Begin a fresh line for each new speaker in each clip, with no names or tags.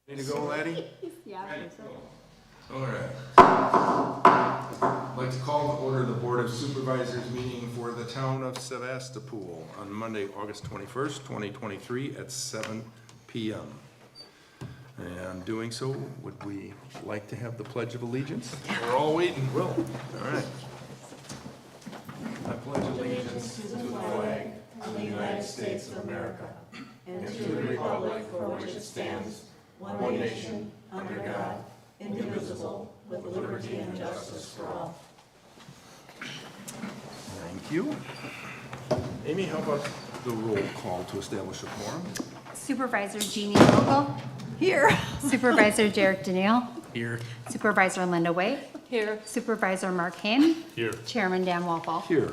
Ready to go, laddie?
Yeah, I think so.
All right. I'd like to call to order the Board of Supervisors meeting for the town of Sevastopol on Monday, August 21st, 2023 at 7 p.m. And doing so, would we like to have the Pledge of Allegiance? We're all waiting. Will. All right. I pledge allegiance to the flag of the United States of America and to the republic for which it stands, one nation, under God, indivisible, with liberty and justice for all. Thank you. Amy, how about the roll call to establish a quorum?
Supervisor Jeannie Vogel.
Here.
Supervisor Derek Daniel.
Here.
Supervisor Linda Way.
Here.
Supervisor Mark Hain.
Here.
Chairman Dan Walpole.
Here.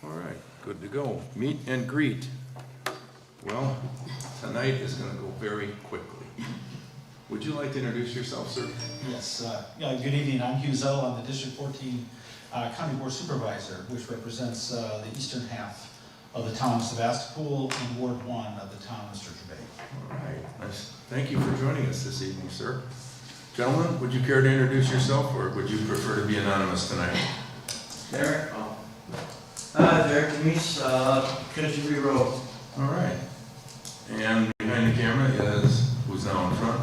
All right, good to go. Meet and greet. Well, tonight is going to go very quickly. Would you like to introduce yourself, sir?
Yes, good evening. I'm Hugh Zell. I'm the District 14 County Board Supervisor, which represents the eastern half of the town of Sevastopol and Ward 1 of the town of Sturgeon Bay.
All right, nice. Thank you for joining us this evening, sir. Gentlemen, would you care to introduce yourself, or would you prefer to be anonymous tonight?
Derek? Derek Demise, Kinnison Road.
All right. And behind the camera is, who's now in front?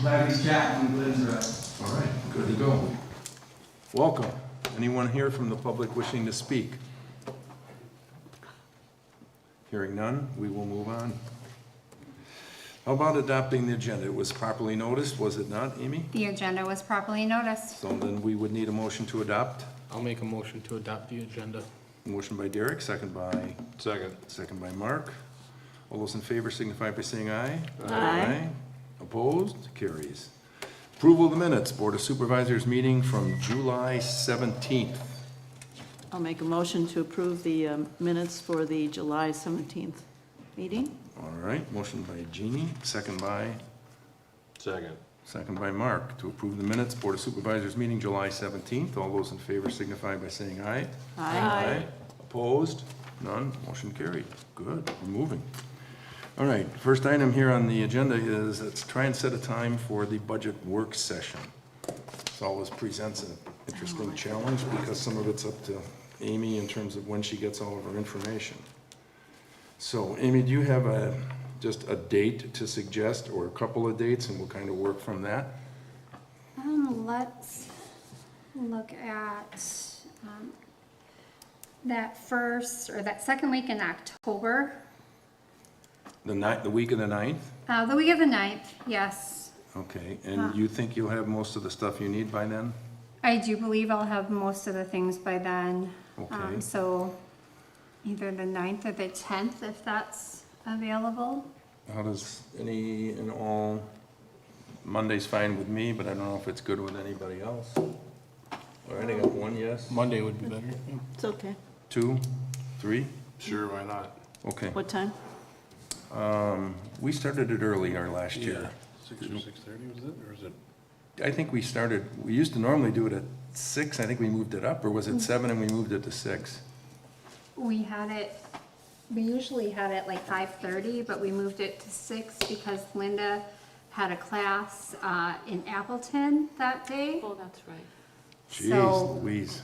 Larry Chapman, Glenn's Road.
All right, good to go. Welcome. Anyone here from the public wishing to speak? Hearing none, we will move on. How about adopting the agenda? It was properly noticed, was it not, Amy?
The agenda was properly noticed.
So then we would need a motion to adopt.
I'll make a motion to adopt the agenda.
Motion by Derek, second by? Second by Mark. All those in favor signify by saying aye.
Aye.
Opposed? Carries. Approval of the minutes, Board of Supervisors meeting from July 17th.
I'll make a motion to approve the minutes for the July 17th meeting.
All right, motion by Jeannie, second by? Second by Mark to approve the minutes, Board of Supervisors meeting July 17th. All those in favor signify by saying aye.
Aye.
Opposed? None. Motion carried. Good, we're moving. All right, first item here on the agenda is let's try and set a time for the budget work session. This always presents an interesting challenge because some of it's up to Amy in terms of when she gets all of her information. So Amy, do you have just a date to suggest or a couple of dates, and we'll kind of work from that?
Let's look at that second week in October.
The week of the 9th?
The week of the 9th, yes.
Okay, and you think you'll have most of the stuff you need by then?
I do believe I'll have most of the things by then.
Okay.
So either the 9th or the 10th, if that's available.
How does any and all, Monday's fine with me, but I don't know if it's good with anybody else. All right, I got one yes.
Monday would be better.
It's okay.
2, 3?
Sure, why not?
Okay.
What time?
We started it early our last year.
6 or 6:30 was it, or is it?
I think we used to normally do it at 6. I think we moved it up, or was it 7 and we moved it to 6?
We usually had it like 5:30, but we moved it to 6 because Linda had a class in Appleton that day.
Oh, that's right.
Jeez
So-
Louise.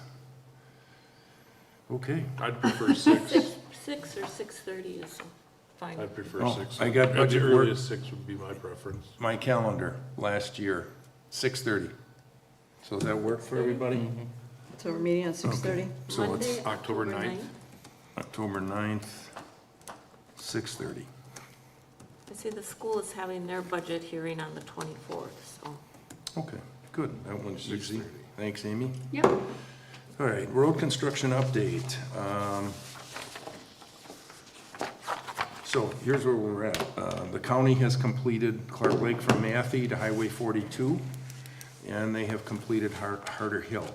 Okay.
I'd prefer 6.
6 or 6:30 is fine.
I'd prefer
Oh,
6.
I got
At
budget
the
work.
earliest 6 would be my preference.
My calendar last year, 6:30. So does that work for everybody?
So we're meeting at 6:30?
So it's
Monday,
October 9th.
October 9th, 6:30.
I see the school is having their budget hearing on the 24th, so.
Okay, good. That one's easy.
6:30.
Thanks, Amy.
Yep.
All right, road construction update. So here's where we're at. The county has completed Clark Lake from Matthew to Highway 42, and they have completed Harder Hill.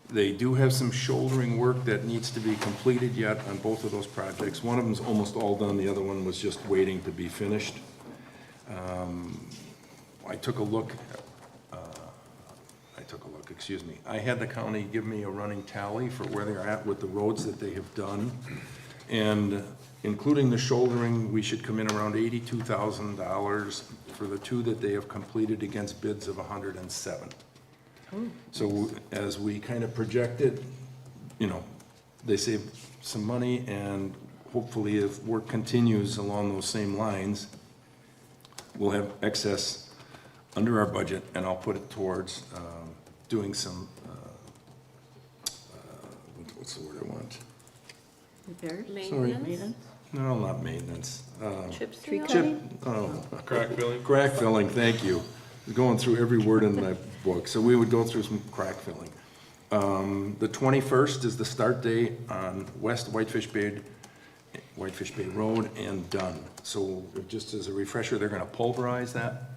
They do have some shouldering work that needs to be completed yet on both of those projects. One of them's almost all done, the other one was just waiting to be finished. I took a look, excuse me. I had the county give me a running tally for where they're at with the roads that they have done. And including the shouldering, we should come in around $82,000 for the two that they have completed against bids of 107. So as we kind of projected, you know, they save some money, and hopefully if work continues along those same lines, we'll have excess under our budget, and I'll put it towards doing some, what's the word I want?
Repairs?
Maintenance,
Maintenance?
No, not maintenance.
chip
Tree
seal?
cutting?
Oh,
Crack filling?
crack filling, thank you. Going through every word in my book, so we would go through some crack filling. The 21st is the start date on West Whitefish Bay Road and Dunn. So just as a refresher, they're gonna pulverize that.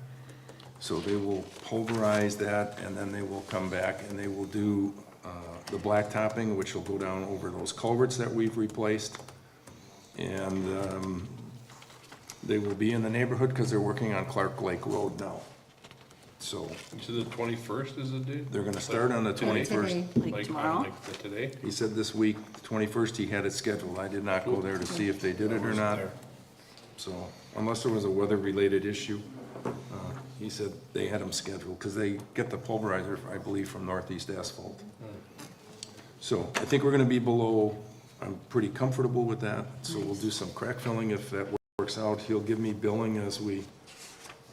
So they will pulverize that, and then they will come back and they will do the blacktopping, which will go down over those culverts that we've replaced. And they will be in the neighborhood because they're working on Clark Lake Road now. So
So the 21st is the date?
they're gonna start on the 21st.
Like
Like,
tomorrow?
like today?
He said this week, the 21st, he had it scheduled. I did not go there to see if they did it or not. So unless there was a weather-related issue, he said they had them scheduled because they get the pulverizer, I believe, from Northeast Asphalt. So I think we're gonna be below, I'm pretty comfortable with that. So we'll do some crack filling if that works out. He'll give me billing as we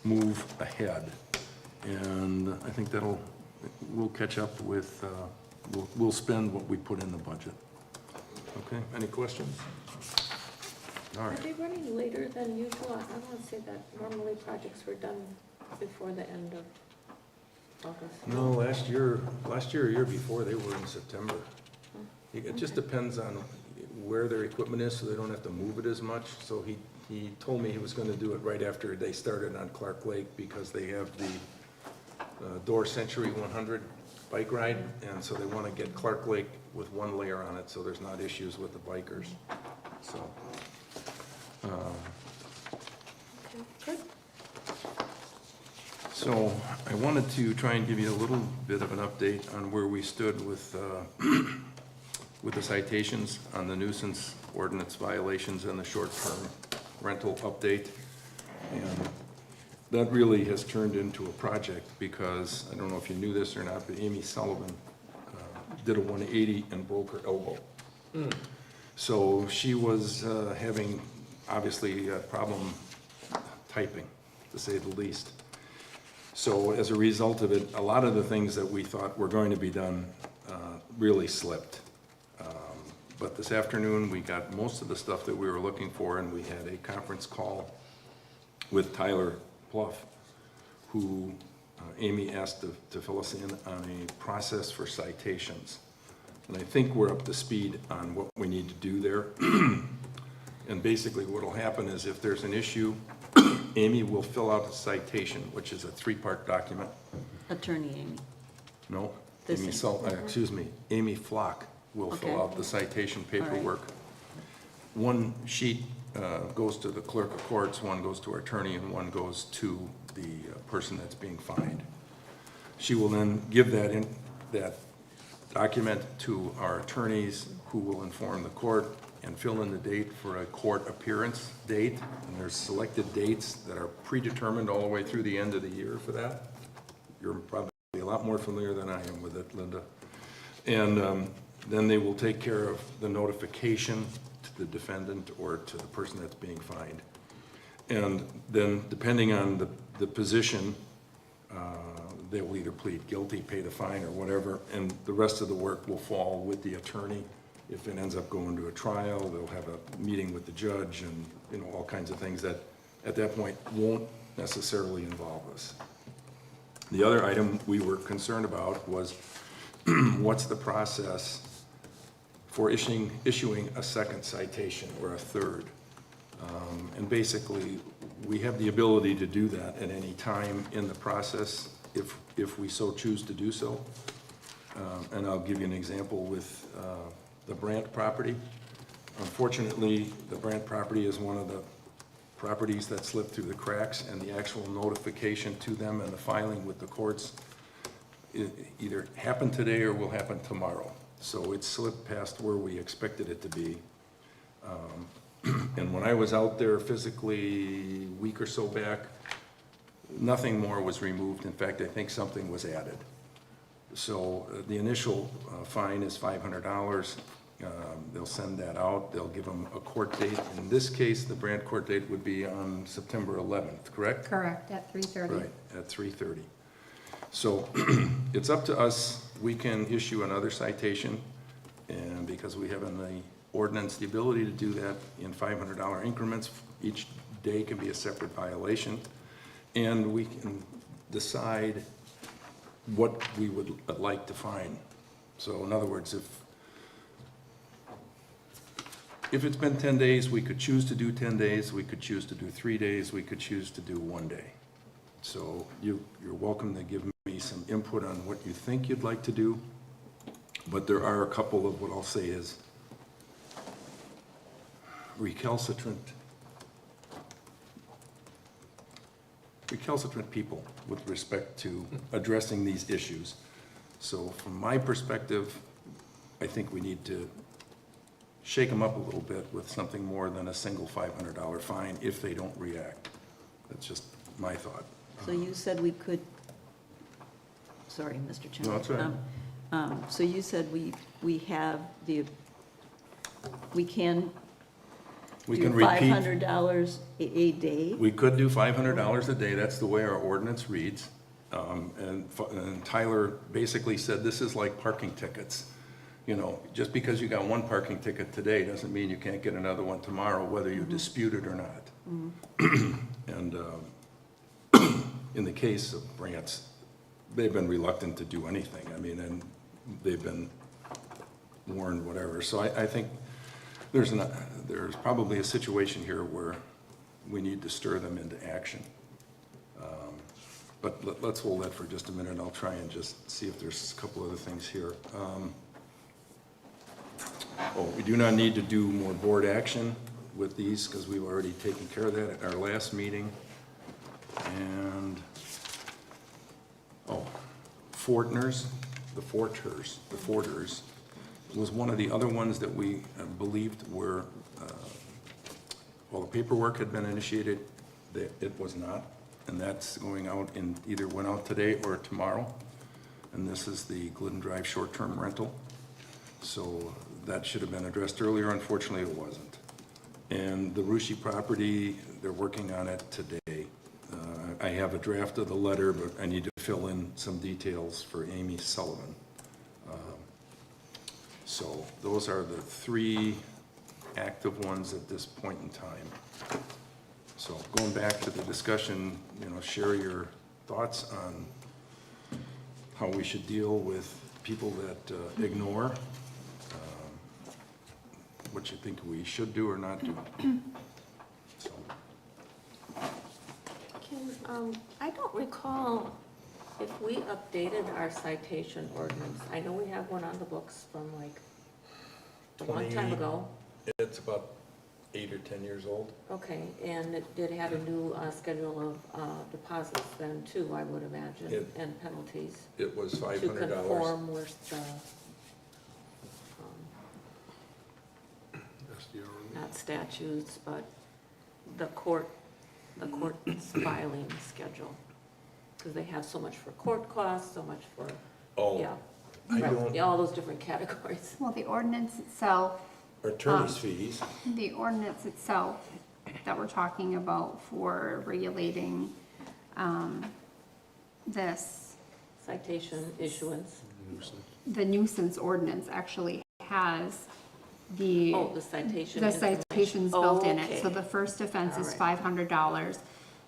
move ahead. And I think we'll catch up with, we'll spend what we put in the budget. Okay, any questions? All
Are
right.
they running later than usual? I want to say that normally projects were done before the end of August.
No, last year, or year before, they were in September. It just depends on where their equipment is, so they don't have to move it as much. So he told me he was gonna do it right after they started on Clark Lake, because they have the Door Century 100 bike ride, and so they wanna get Clark Lake with one layer on it, so there's not issues with the bikers, so.
Good.
So I wanted to try and give you a little bit of an update on where we stood with, with the citations on the nuisance ordinance violations and the short-term rental update. And that really has turned into a project, because, I don't know if you knew this or not, but Amy Sullivan did a 180 and broke her elbow. So she was having, obviously, a problem typing, to say the least. So as a result of it, a lot of the things that we thought were going to be done really slipped. But this afternoon, we got most of the stuff that we were looking for, and we had a conference call with Tyler Pluff, who Amy asked to fill us in on a process for citations. And I think we're up to speed on what we need to do there. And basically what'll happen is, if there's an issue, Amy will fill out a citation, which is a 3-part document.
Attorney Amy.
No,
This
Amy
thing.
excuse me, Amy Flock will fill
Okay.
out the citation
right.
paperwork. One sheet goes to the clerk of courts, one goes to our attorney, and one goes to the person that's being fined. She will then give that document to our attorneys, who will inform the court and fill in the date for a court appearance date. And there's selected dates that are predetermined all the way through the end of the year for that. You're probably a lot more familiar than I am with it, Linda. And then they will take care of the notification to the defendant or to the person that's being fined. And then, depending on the position, they will either plead guilty, pay the fine, or whatever, and the rest of the work will fall with the attorney. If it ends up going to a trial, they'll have a meeting with the judge, and, you know, all kinds of things that, at that point, won't necessarily involve us. The other item we were concerned about was, what's the process for issuing a second citation, or a third? And basically, we have the ability to do that at any time in the process, if we so choose to do so. And I'll give you an example with the Brandt property. Unfortunately, the Brandt property is one of the properties that slipped through the cracks, and the actual notification to them and the filing with the courts either happened today or will happen tomorrow. So it slipped past where we expected it to be. And when I was out there physically a week or so back, nothing more was removed. In fact, I think something was added. So the initial fine is $500. They'll send that out. They'll give them a court date. In this case, the Brant court date would be on September 11th, correct?
Correct, at 3:30.
Right, at 3:30. So it's up to us. We can issue another citation, and because we have in the ordinance the ability to do that in $500 increments, each day can be a separate violation, and we can decide what we would like to fine. So in other words, if it's been 10 days, we could choose to do 10 days, we could choose to do 3 days, we could choose to do 1 day. So you're welcome to give me some input on what you think you'd like to do, but there are a couple of what I'll say is recalcitrant people with respect to addressing these issues. So from my perspective, I think we need to shake them up a little bit with something more than a single $500 fine if they don't react. That's just my thought.
So you said we could, sorry, Mr. Chairman.
No, that's all right.
So you said we have we can
We
do
can repeat.
$500 a day?
We could do $500 a day, that's the way our ordinance reads. And Tyler basically said this is like parking tickets. You know, just because you got one parking ticket today doesn't mean you can't get another one tomorrow, whether you dispute it or not. And in the case of Brant's, they've been reluctant to do anything. I mean, and they've been warned, whatever. So I think there's probably a situation here where we need to stir them into action. But let's hold that for just a minute. I'll try and just see if there's a couple other things here. We do not need to do more board action with these because we've already taken care of that at our last meeting. And, Fortners was one of the other ones that we believed were, the paperwork had been initiated, that it was not. And that's going out either went out today or tomorrow. And this is the Glidden Drive short-term rental. So that should have been addressed earlier. Unfortunately, it wasn't. And the Rushi property, they're working on it today. I have a draft of the letter, but I need to fill in some details for Amy Sullivan. So those are the 3 active ones at this point in time. So going back to the discussion, share your thoughts on how we should deal with people that ignore, what you think we should do or not do. So.
I don't recall if we updated our citation ordinance. I know we have one on the books from like a long time ago.
It's about 8 or 10 years old.
Okay, and it did have a new schedule of deposits then too, I would imagine, and penalties.
It was $500.
To conform with the, not statutes, but the court's filing schedule. Because they have so much for court costs, so much for, yeah. Right, all those different categories.
Well, the ordinance itself,
Attorney's fees.
the ordinance itself that we're talking about for regulating this,
Citation issuance.
the nuisance ordinance actually has the
The citation.
the
information.
citations built in
Okay.
it. So the first offense is
All
$500.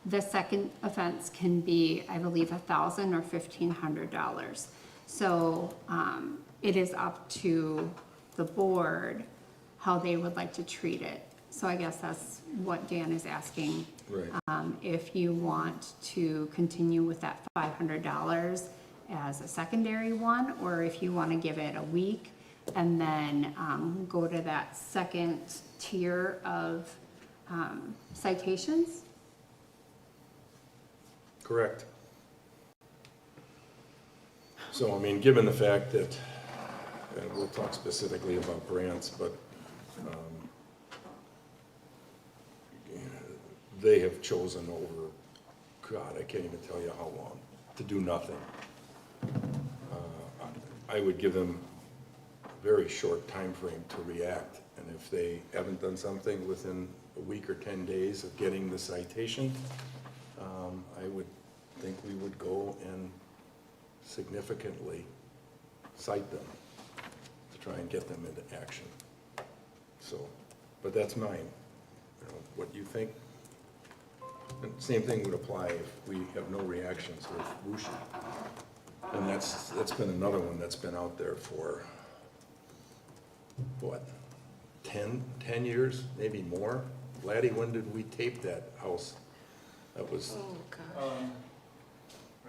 The second offense can be, I believe, $1,000 or $1,500. So it is up to the board how they would like to treat it. So I guess that's what Dan is asking.
Right.
If you want to continue with that $500 as a secondary one, or if you want to give it a week and then go to that second tier of citations.
Correct. So, I mean, given the fact that, and we'll talk specifically about grants, but they have chosen over God, I can't even tell you how long, to do nothing. I would give them a very short time frame to react, and if they haven't done something within a week or 10 days of getting the citation, I would think we would go and significantly cite them to try and get them into action. So, but that's mine. You know, what you think? And same thing would apply if we have no reactions with Wuxi. And that's been another one that's been out there for, what, 10 years, maybe more? Laddie, when did we tape that house? That was,
Oh, gosh.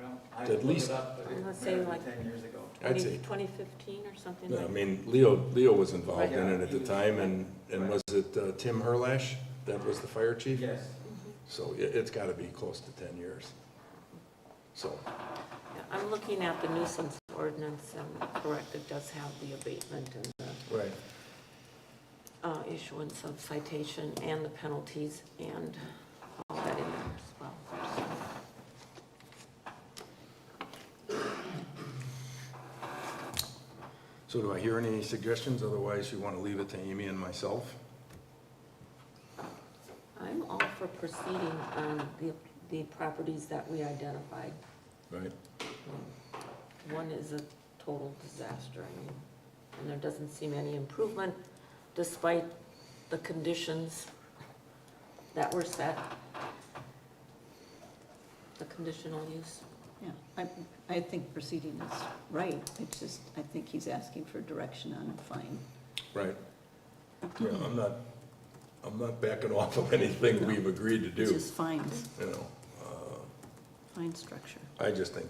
Well, I
At
looked
least-
it up, but
I'm
it
gonna
was
say like
10 years ago.
I'd say,
2015 or something
no, I
like that?
mean, Leo was involved in
Right.
it at the time, and
Right.
was it Tim Herlash that was the fire chief?
Yes.
So it's gotta be close to 10 years. So,
Yeah, I'm looking at the nuisance ordinance, and correct, it does have the abatement and the
right.
issuance of citation and the penalties and all that in there as well.
So do I hear any suggestions? Otherwise, you want to leave it to Amy and myself?
I'm all for proceeding on the properties that we identified.
Right.
One is a total disaster, I mean, and there doesn't seem any improvement despite the conditions that were set. The conditional use.
Yeah, I think proceeding is right. It's just, I think he's asking for direction on a fine.
Right. Yeah, I'm not backing off of anything we've agreed to
It's
do,
just fines,
you know.
fine structure.
I just think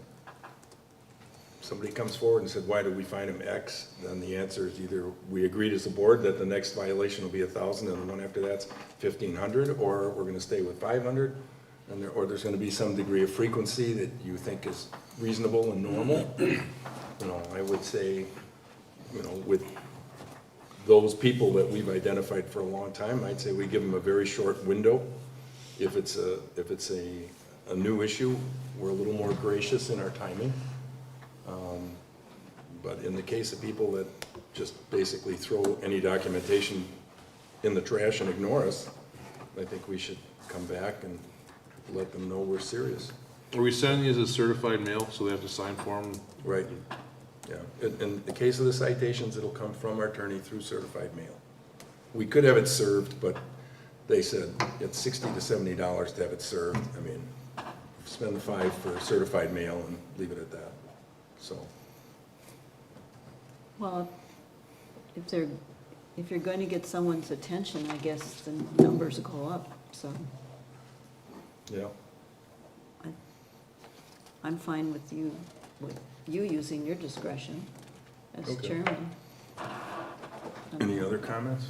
somebody comes forward and said, why did we fine him X? Then the answer is either we agreed as a board that the next violation will be 1,000 and the one after that's 1,500, or we're gonna stay with 500. Or there's gonna be some degree of frequency that you think is reasonable and normal. You know, I would say, you know, with those people that we've identified for a long time, I'd say we give them a very short window. If it's a new issue, we're a little more gracious in our timing. But in the case of people that just basically throw any documentation in the trash and ignore us, I think we should come back and let them know we're serious.
Are we sending these as certified mail, so they have to sign for them?
Right. Yeah. In the case of the citations, it'll come from our attorney through certified mail. We could have it served, but they said it's $60 to $70 to have it served. I mean, spend the $5 for certified mail and leave it at that. So,
Well, if you're going to get someone's attention, I guess the numbers go up, so
yeah.
I'm fine with you using your discretion as
Okay.
chairman.
Any other comments?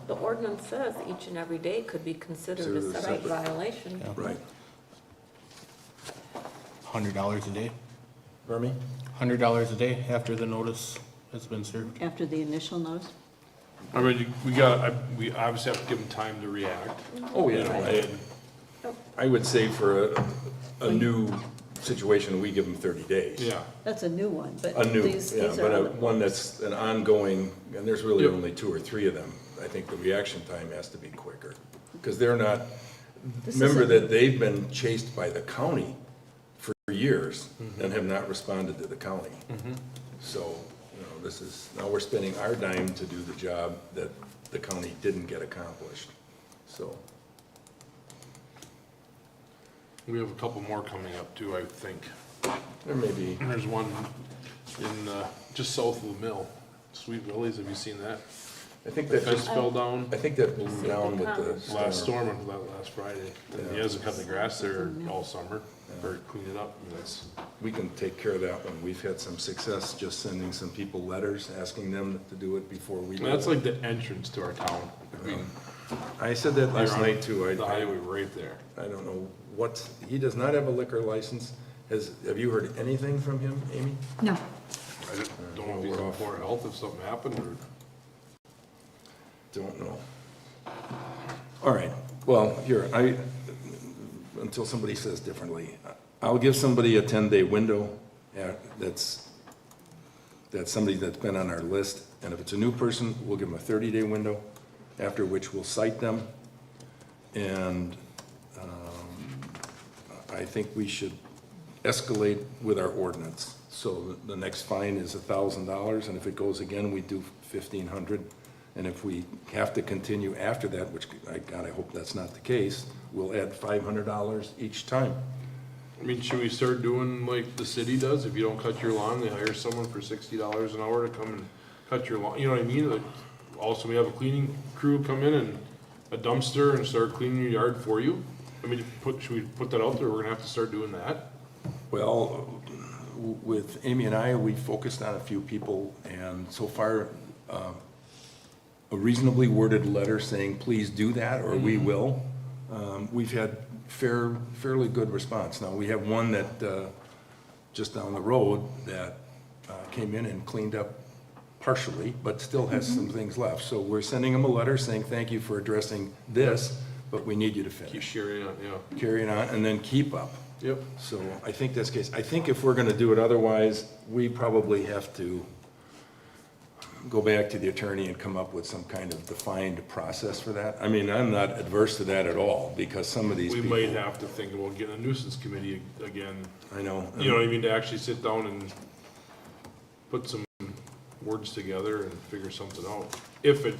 The ordinance says each and every day could be considered a
Considered a
separate
separate.
violation.
Right.
$100 a day.
Pardon me?
$100 a day after the notice has been served.
After the initial notice?
I mean, we obviously have to give them time to react.
Oh, yeah. I would say for a new situation, we give them 30 days.
Yeah.
That's a new one, but
A new,
these
yeah,
are
but
other
one
ones.
that's an ongoing, and there's really
Yep.
only 2 or 3 of them. I think the reaction time has to be quicker, because they're not,
This
remember
isn't-
that they've been chased by the county for years and have not responded to the county. So, you know, this is, now we're spending our dime to do the job that the county didn't get accomplished, so.
We have a couple more coming up too, I think.
There may be,
And there's one in, just south of the mill, Sweet Willie's, have you seen that?
I think
The
that
fence
just,
fell down
I think that blew down with the
last
storm.
storm, last Friday. And he
Yeah.
hasn't cut the grass there all summer, or cleaned it up, and that's,
We can take care of that one. We've had some success just sending some people letters, asking them to do it before we do it.
that's like the entrance to our town. I mean,
I said that last
you're on
night too.
the highway right there.
I don't know what, he does not have a liquor license. Have you heard anything from him, Amy?
No,
I just don't know if he's on Board of Health if something happened, or,
Don't know. All right, well, here, until somebody says differently. I'll give somebody a 10-day window that's somebody that's been on our list. And if it's a new person, we'll give them a 30-day window, after which we'll cite them. And I think we should escalate with our ordinance. So the next fine is $1,000, and if it goes again, we do $1,500. And if we have to continue after that, which, God, I hope that's not the case, we'll add $500 each time.
I mean, should we start doing like the city does? If you don't cut your lawn, they hire someone for $60 an hour to come and cut your lawn, you know what I mean? Like, also, we have a cleaning crew come in and a dumpster and start cleaning your yard for you. I mean, should we put that out there? We're gonna have to start doing that.
Well, with Amy and I, we focused on a few people, and so far, a reasonably worded letter saying, please do that, or we will. We've had fairly good response. Now, we have one that, just down the road, that came in and cleaned up partially, but still has some things left. So we're sending them a letter saying, thank you for addressing this, but we need you to
Keep
finish.
sharing it, yeah.
Carry it on, and then keep up.
Yep.
So I think that's the case. I think if we're gonna do it otherwise, we probably have to go back to the attorney and come up with some kind of defined process for that. I mean, I'm not adverse to that at all, because some of these
We
people.
might have to think about getting a nuisance committee again,
I know.
you know what I mean, to actually sit down and put some words together and figure something out. If it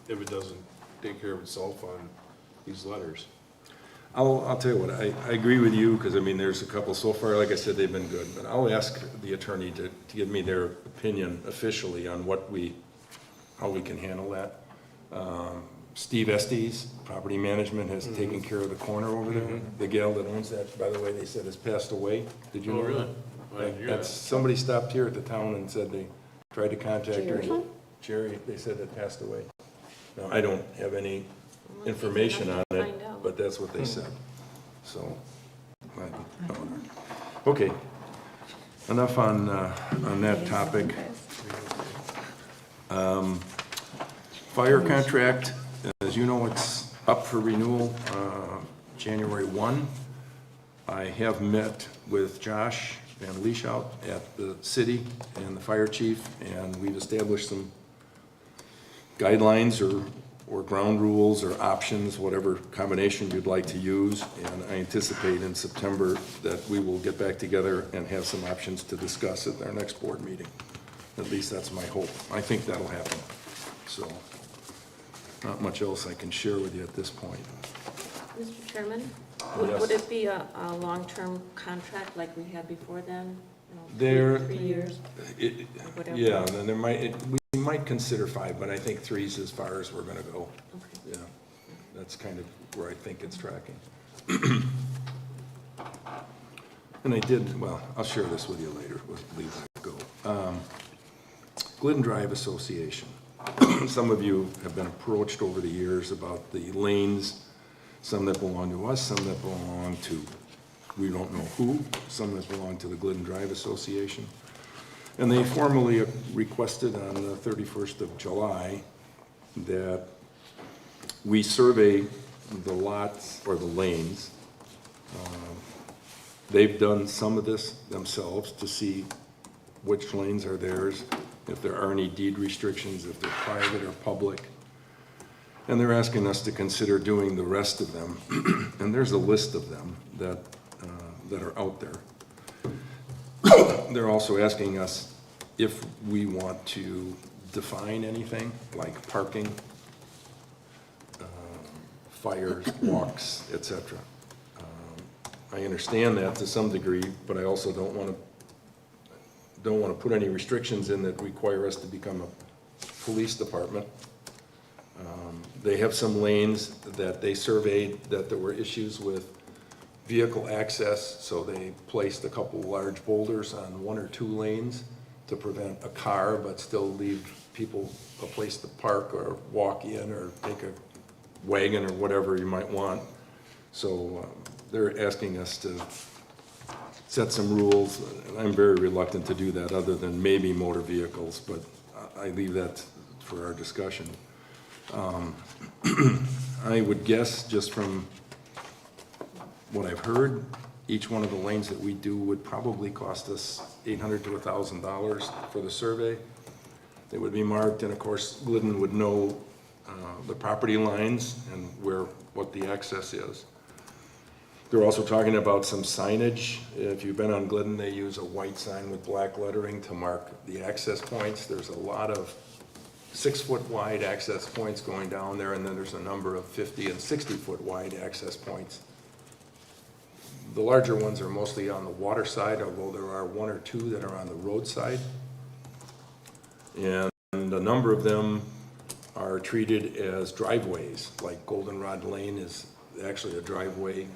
doesn't take care of itself on these letters.
I'll tell you what, I agree with you, because I mean, there's a couple so far, like I said, they've been good, but I'll ask the attorney to give me their opinion officially on how we can handle that. Steve Estes, Property Management, has taken care of the corner over there. The gal that owns that, by the way, they said has passed away. Did you
Oh,
know
really?
that?
I didn't hear
That's,
that.
somebody stopped here at the town and said they tried to contact her.
Jerry?
Jerry, they said it passed away. Now, I don't have any information on it,
Find out.
but that's what they said. So, okay. Enough on that topic. Fire contract, as you know, it's up for renewal, January 1. I have met with Josh Van Leeshout at the city and the fire chief, and we've established some guidelines or ground rules or options, whatever combination you'd like to use. And I anticipate in September that we will get back together and have some options to discuss at our next board meeting. At least that's my hope. I think that'll happen. So, not much else I can share with you at this point.
Mr. Chairman,
Yes.
would it be a long-term contract like we had before then? You know,
There-
3 years?
It-
Whatever.
Yeah, and then we might consider 5, but I think 3's as far as we're gonna go.
Okay.
Yeah, that's kind of where I think it's tracking. And I did, well, I'll share this with you later, we'll leave that go. Glidden Drive Association. Some of you have been approached over the years about the lanes, some that belong to us, some that belong to, we don't know who, some that belong to the Glidden Drive Association. And they formally requested on the 31st of July that we survey the lots or the lanes. They've done some of this themselves to see which lanes are theirs, if there are any deed restrictions, if they're private or public. And they're asking us to consider doing the rest of them. And there's a list of them that are out there. They're also asking us if we want to define anything, like parking, fires, walks, etc. I understand that to some degree, but I also don't want to put any restrictions in that require us to become a police department. They have some lanes that they surveyed that there were issues with vehicle access, so they placed a couple large boulders on 1 or 2 lanes to prevent a car, but still leave people a place to park or walk in or take a wagon or whatever you might want. So they're asking us to set some rules. I'm very reluctant to do that, other than maybe motor vehicles, but I leave that for our discussion. I would guess, just from what I've heard, each one of the lanes that we do would probably cost us $800 to $1,000 for the survey. They would be marked, and of course, Glidden would know the property lines and what the access is. They're also talking about some signage. If you've been on Glidden, they use a white sign with black lettering to mark the access points. There's a lot of 6-foot wide access points going down there, and then there's a number of 50 and 60-foot wide access points. The larger ones are mostly on the water side, although there are 1 or 2 that are on the road side. And a number of them are treated as driveways, like Goldenrod Lane is actually a driveway.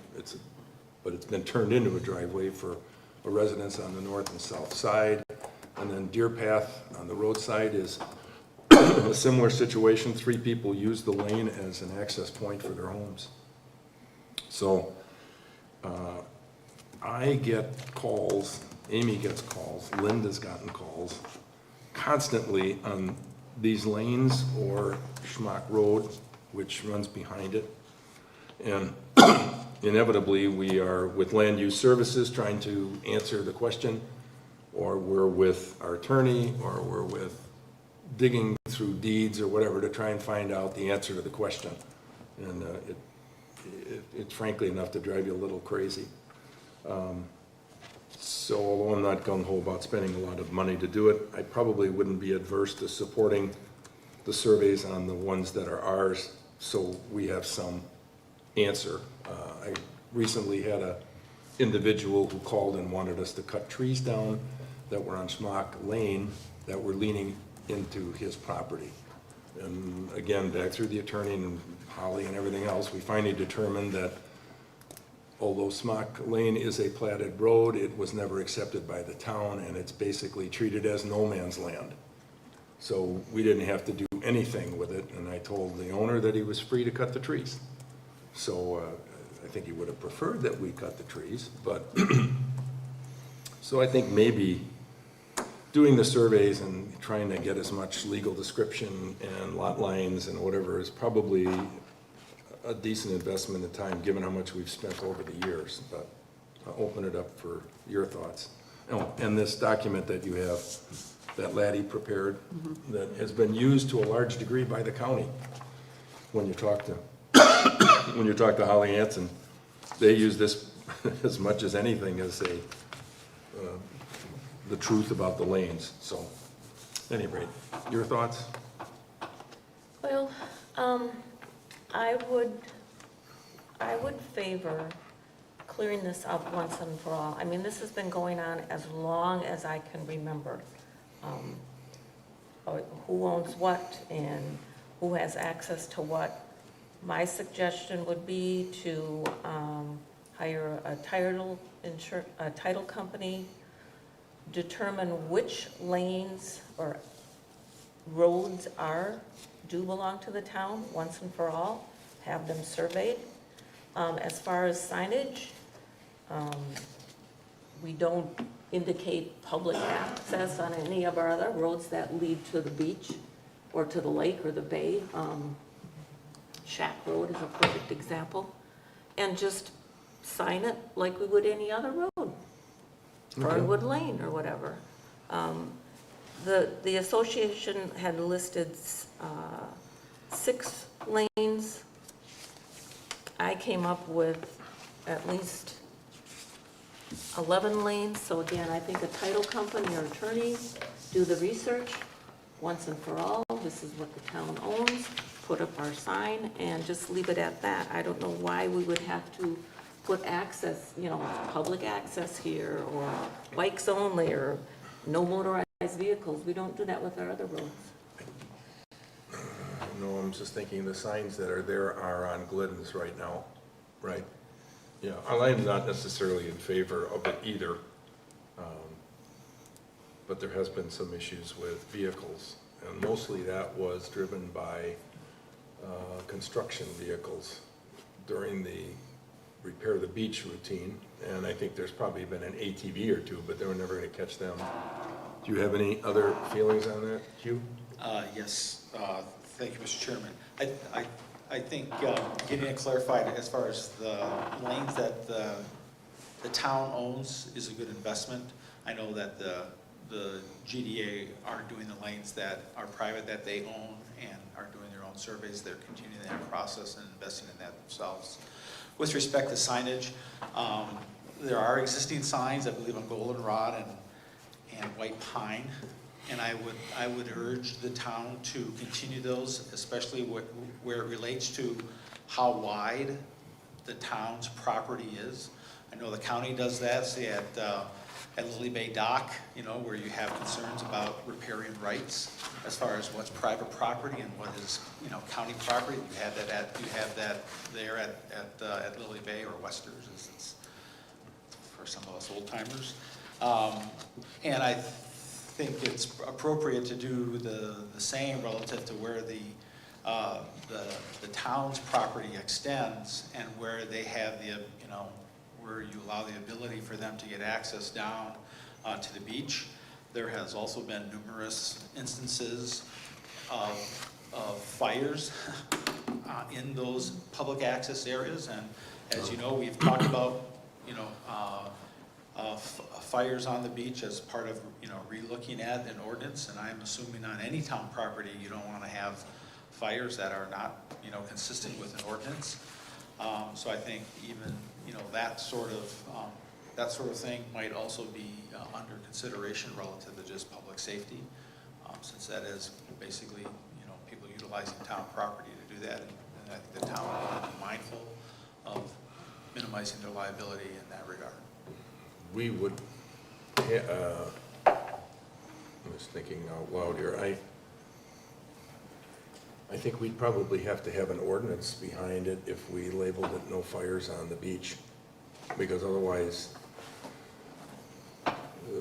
But it's been turned into a driveway for a residence on the north and south side. And then Deer Path on the road side is a similar situation. 3 people use the lane as an access point for their homes. So I get calls, Amy gets calls, Linda's gotten calls constantly on these lanes or Schmock Road, which runs behind it. And inevitably, we are with Land Use Services trying to answer the question, or we're with our attorney, or we're with digging through deeds or whatever to try and find out the answer to the question. And it's frankly enough to drive you a little crazy. So although I'm not gung-ho about spending a lot of money to do it, I probably wouldn't be adverse to supporting the surveys on the ones that are ours, so we have some answer. I recently had an individual who called and wanted us to cut trees down that were on Schmock Lane that were leaning into his property. And again, back through the attorney and Holly and everything else, we finally determined that although Schmock Lane is a platted road, it was never accepted by the town, and it's basically treated as no man's land. So we didn't have to do anything with it, and I told the owner that he was free to cut the trees. So I think he would have preferred that we cut the trees, but so I think maybe doing the surveys and trying to get as much legal description and lot lines and whatever is probably a decent investment of time, given how much we've spent over the years. But I'll open it up for your thoughts. Oh, and this document that you have, that Laddie prepared, that has been used to a large degree by the county. When you talk to Holly Hanson, they use this as much as anything as the truth about the lanes. So, at any rate, your thoughts?
Well, I would favor clearing this up once and for all. I mean, this has been going on as long as I can remember. Who owns what and who has access to what. My suggestion would be to hire a title company, determine which lanes or roads do belong to the town once and for all, have them surveyed. As far as signage, we don't indicate public access on any of our other roads that lead to the beach or to the lake or the bay. Shack Road is a perfect example. And just sign it like we would any other road. Fernwood Lane or whatever. The association had listed 6 lanes. I came up with at least 11 lanes. So again, I think a title company or attorney do the research once and for all. This is what the town owns. Put up our sign and just leave it at that. I don't know why we would have to put access, public access here, or bikes only, or no motorized vehicles. We don't do that with our other roads.
No, I'm just thinking the signs that are there are on Glidden's right now, right? Yeah, I'm not necessarily in favor of it either, but there has been some issues with vehicles, and mostly that was driven by construction vehicles during the repair the beach routine, and I think there's probably been an ATV or 2, but they were never going to catch them. Do you have any other feelings on that, Hugh?
Yes, thank you, Mr. Chairman.
I think getting it clarified as far as the lanes that the town owns is a good investment. I know that the GDA are doing the lanes that are private that they own and are doing their own surveys. They're continuing that process and investing in that themselves. With respect to signage, there are existing signs, I believe, on Goldenrod and White Pine. And I would urge the town to continue those, especially where it relates to how wide the town's property is. I know the county does that, say at Lily Bay Dock, you know, where you have concerns about riparian rights as far as what's private property and what is, you know, county property. You have that there at Lily Bay or Westers, as it's for some of us old timers. And I think it's appropriate to do the same relative to where the town's property extends and where they have the, you know, where you allow the ability for them to get access down to the beach. There has also been numerous instances of fires in those public access areas, and as you know, we've talked about, you know, fires on the beach as part of, you know, re-looking at an ordinance, and I'm assuming on any town property you don't want to have fires that are not, you know, consistent with an ordinance. So I think even, you know, that sort of thing might also be under consideration relative to just public safety, since that is basically, you know, people utilizing town property to do that, and I think the town will be mindful of minimizing their liability in that regard.
We would, I was thinking out loud here, I think we'd probably have to have an ordinance behind it if we labeled it no fires on the beach, because otherwise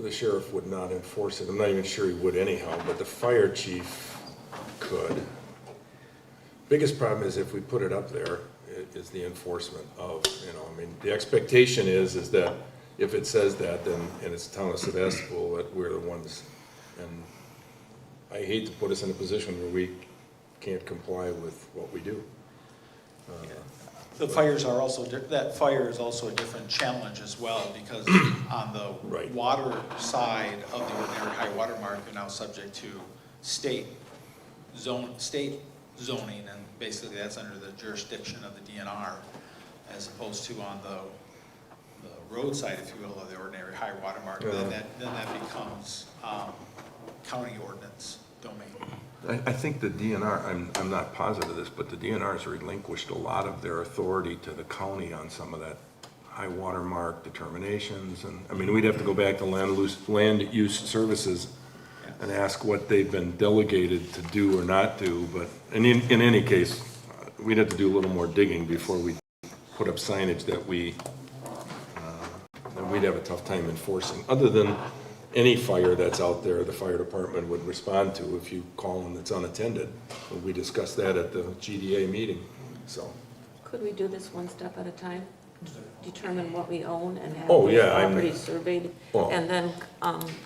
the sheriff would not enforce it. I'm not even sure he would anyhow, but the fire chief could. Biggest problem is if we put it up there, is the enforcement of, you know, I mean, the expectation is that if it says that, then, and it's the town of Sevastopol, that we're the ones, and I hate to put us in a position where we can't comply with what we do.
The fires are also, that fire is also a different challenge as well, because on the
Right.
water side of the ordinary high water mark, they're now subject to state zoning, and basically that's under the jurisdiction of the DNR, as opposed to on the roadside, if you will, of the ordinary high water mark. Then that becomes county ordinance domain.
I think the DNR, I'm not positive of this, but the DNR has relinquished a lot of their authority to the county on some of that high water mark determinations, and, I mean, we'd have to go back to land use services and ask what they've been delegated to do or not do, but in any case, we'd have to do a little more digging before we put up signage that we'd have a tough time enforcing, other than any fire that's out there, the fire department would respond to if you call them that's unattended. We discussed that at the GDA meeting, so.
Could we do this one step at a time? Determine what we own and have
Oh,
those
yeah,
properties surveyed?
Well-
And then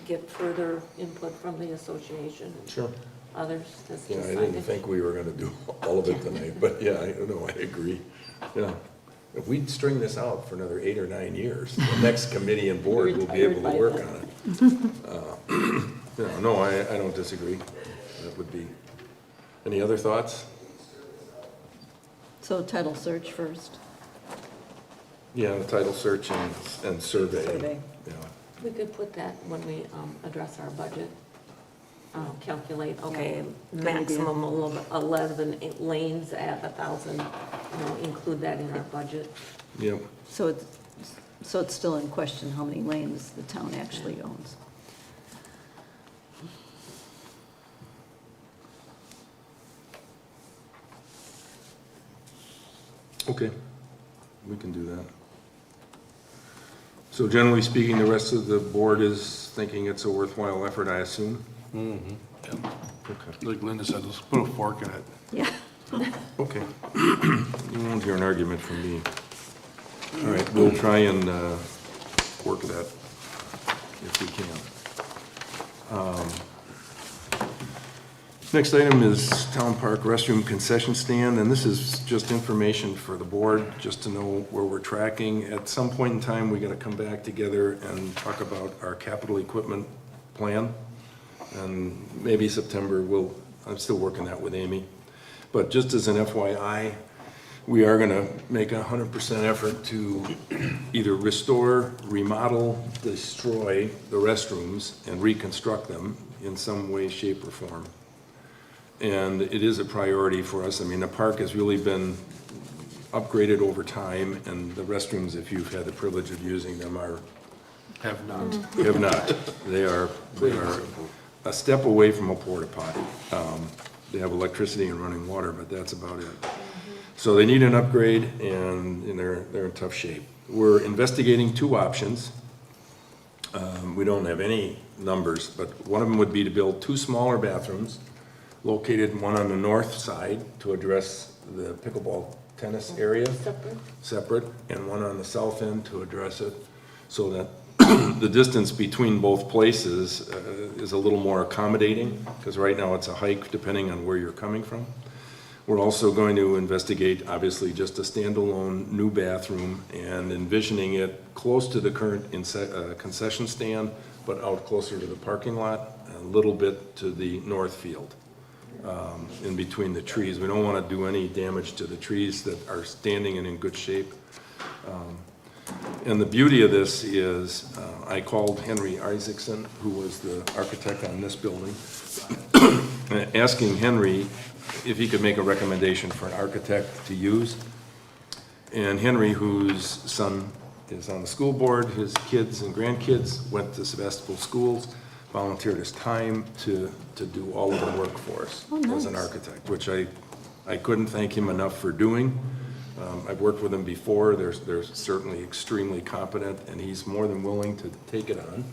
get further input from the association and
Sure.
others as
Yeah,
to
I didn't
signage?
think we were gonna do all of it tonight, but yeah, I agree. Yeah. If we string this out for another 8 or 9 years, the next committee and board will be able to work on it. No, I don't disagree. That would be, any other thoughts?
So title search first.
Yeah, the title search and survey.
Survey.
Yeah.
We could put that when we address our budget. Calculate, okay,
Good idea.
maximum 11 lanes at 1,000, you know, include that in our budget.
Yep.
So it's still in question how many lanes the town actually owns.
Okay, we can do that. So generally speaking, the rest of the board is thinking it's a worthwhile effort, I assume?
Mm-hmm.
Okay.
Like Linda said, let's put a fork in it.
Yeah.
Okay. You won't hear an argument from me. All right, we'll try and work that if we can. Next item is Town Park Restroom Concession Stand, and this is just information for the board, just to know where we're tracking. At some point in time, we gotta come back together and talk about our capital equipment plan. And maybe September, I'm still working that with Amy. But just as an FYI, we are gonna make 100% effort to either restore, remodel, destroy the restrooms and reconstruct them in some way, shape, or form. And it is a priority for us. I mean, the park has really been upgraded over time, and the restrooms, if you've had the privilege of using them,
Have not.
have not. They are a step away from a porta potty. They have electricity and running water, but that's about it. So they need an upgrade, and they're in tough shape. We're investigating two options. We don't have any numbers, but one of them would be to build two smaller bathrooms, located one on the north side to address the pickleball tennis area, separate, and one on the south end to address it, so that the distance between both places is a little more accommodating, because right now it's a hike depending on where you're coming from. We're also going to investigate, obviously, just a standalone new bathroom and envisioning it close to the current concession stand, but out closer to the parking lot, a little bit to the north field, in between the trees. We don't want to do any damage to the trees that are standing and in good shape. And the beauty of this is, I called Henry Isaacson, who was the architect on this building, asking Henry if he could make a recommendation for an architect to use. And Henry, whose son is on the school board, his kids and grandkids went to Sevastopol schools, volunteered his time to do all of the work for us as an architect, which I couldn't thank him enough for doing. I've worked with him before. They're certainly extremely competent, and he's more than willing to take it on.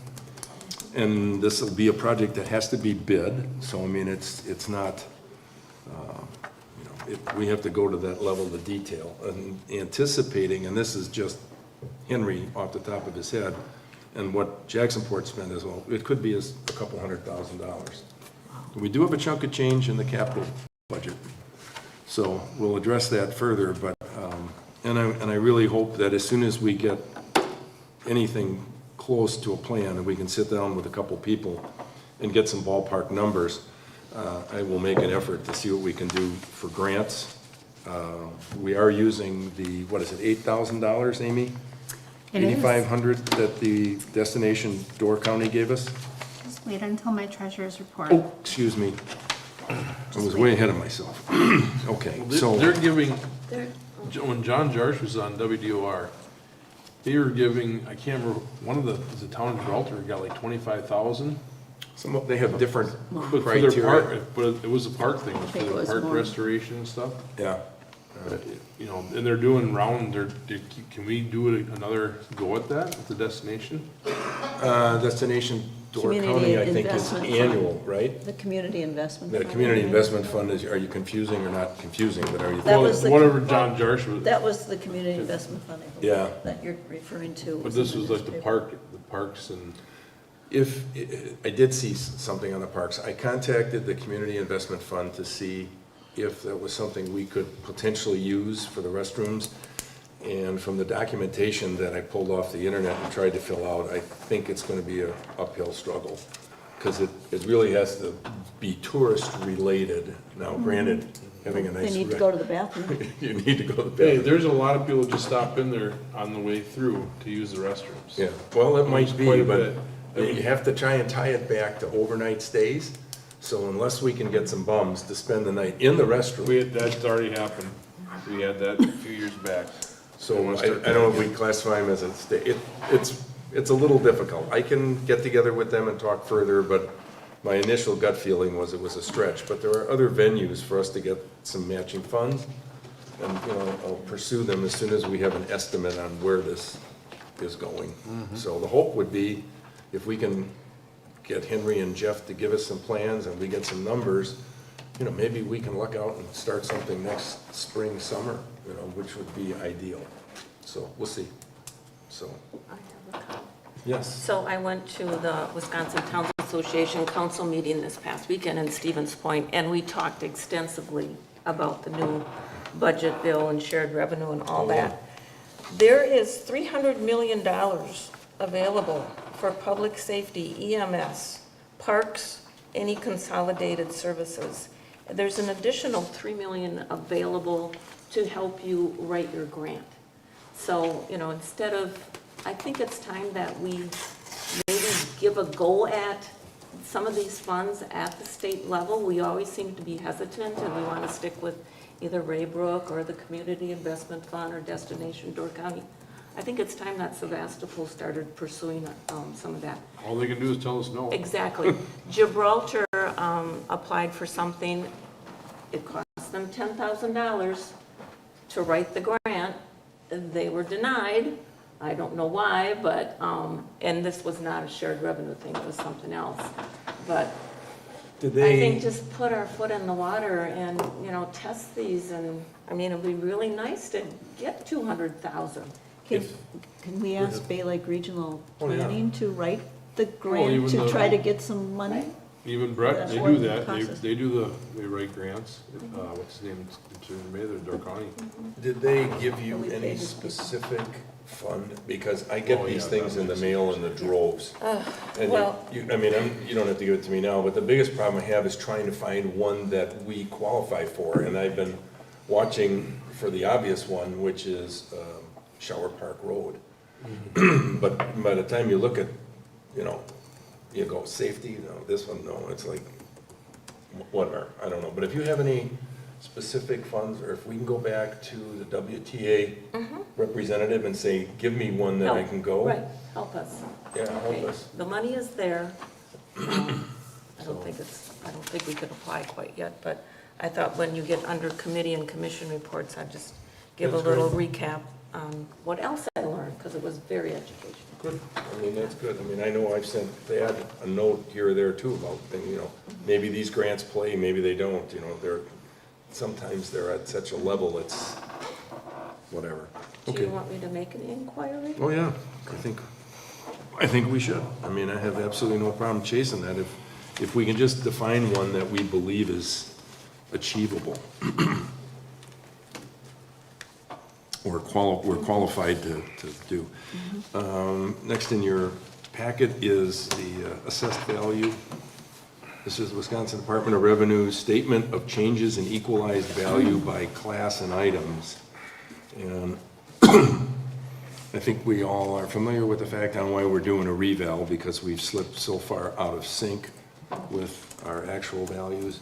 And this will be a project that has to be bid, so I mean, it's not, we have to go to that level of detail. And anticipating, and this is just Henry off the top of his head, and what Jacksonport spent as well, it could be as a couple $100,000. We do have a chunk of change in the capital budget, so we'll address that further, but, and I really hope that as soon as we get anything close to a plan, and we can sit down with a couple people and get some ballpark numbers, I will make an effort to see what we can do for grants. We are using the, what is it, $8,000, Amy?
It is.
$8,500 that the destination Door County gave us?
Just wait until my treasurer's report.
Oh, excuse me. I was way ahead of myself. Okay, so,
They're giving, when John Jarsh was on WDOR, they were giving, I can't remember, one of the town of Gibraltar got like 25,000.
they have different
But for their
criteria.
park, but it was a park thing, it was
think
for
it
the
was
park
more.
restoration and stuff.
Yeah.
You know, and they're doing round, can we do it another go at that, at the destination?
Destination Door
Community
County, I think, is
investment fund.
annual, right?
The community investment.
The
fund.
community investment fund is, are you confusing or not confusing, but are you?
That
Well,
was the-
whatever John Jarsh was,
That was the community investment fund, I believe,
Yeah.
that you're referring to.
but
in
this was like the
newspaper.
parks and,
If, I did see something on the parks. I contacted the Community Investment Fund to see if that was something we could potentially use for the restrooms. And from the documentation that I pulled off the internet and tried to fill out, I think it's gonna be an uphill struggle. Because it really has to be tourist-related. Now granted, having a
They
nice.
need to go to the bathroom.
You need to go to the
hey,
bathroom.
there's a lot of people just stop in there on the way through to use the restrooms.
Yeah, well, it might
There's
be,
quite a
but
bit. I mean-
you have to try and tie it back to overnight stays. So unless we can get some bums to spend the night in the restroom,
That's already happened. We had that a few years back.
so I don't know if we classify them as a stay. It's a little difficult. I can get together with them and talk further, but my initial gut feeling was it was a stretch. But there are other venues for us to get some matching funds. And, I'll pursue them as soon as we have an estimate on where this is going. So the hope would be if we can get Henry and Jeff to give us some plans and we get some numbers, maybe we can luck out and start something next spring, summer, which would be ideal. So we'll see. So,
I have a comment.
yes.
So I went to the Wisconsin Towns Association council meeting this past weekend in Stevens Point, and we talked extensively about the new budget bill and shared revenue and all that. There is $300 million available for public safety, EMS, parks, any consolidated services. There's an additional $3 million available to help you write your grant. So, you know, instead of, I think it's time that we maybe give a go at some of these funds at the state level. We always seem to be hesitant, and we want to stick with either Raybrook or the Community Investment Fund or Destination Door County. I think it's time that Sevastopol started pursuing some of that.
All they can do is tell us no.
Exactly. Gibraltar applied for something. It cost them $10,000 to write the grant. They were denied. I don't know why, but, and this was not a shared revenue thing, it was something else. But
Did
I
they,
think just put our foot in the water and, you know, test these, and, I mean, it'd be really nice to get 200,000.
Can we ask Bay Lake Regional
Oh, yeah.
Planning to write the
even
grant to
the-
try to get some money?
Even Brett, they
That's
do
what
that,
process.
they write grants, what's his name, it's in May, they're Door County.
did they give you
But we
any
paid the people.
specific fund? Because I get
Oh,
these
yeah,
things
that
in the
makes
mail in the droves. And
well-
you, I mean, you don't have to give it to me now, but the biggest problem I have is trying to find one that we qualify for. And I've been watching for the obvious one, which is Shower Park Road. But by the time you look at, you know, you go safety, no, this one, no, it's like, whatever, I don't know. But if you have any specific funds, or if we can go back to the WTA representative and say, give me one that I
Help.
can go.
Right, help us.
Yeah,
Okay,
help us.
the money is there. I
So-
don't think we could apply quite yet, but I thought when you get under committee and commission reports, I'd just give a
That's
little recap on what else I learned, because it was very educational.
Good, I mean, that's good. I mean, I know I've sent Thad a note here or there too about things, you know, maybe these grants play, maybe they don't, you know, sometimes they're at such a level, it's whatever.
Do
Okay.
you want me to make an inquiry?
Oh, yeah, I think we should. I mean, I have absolutely no problem chasing that if we can just define one that we believe is achievable. Or we're qualified to do. Next in your packet is the assessed value. This is Wisconsin Department of Revenue Statement of Changes in Equalized Value by Class and Items. And I think we all are familiar with the fact on why we're doing a reval, because we've slipped so far out of sync with our actual values.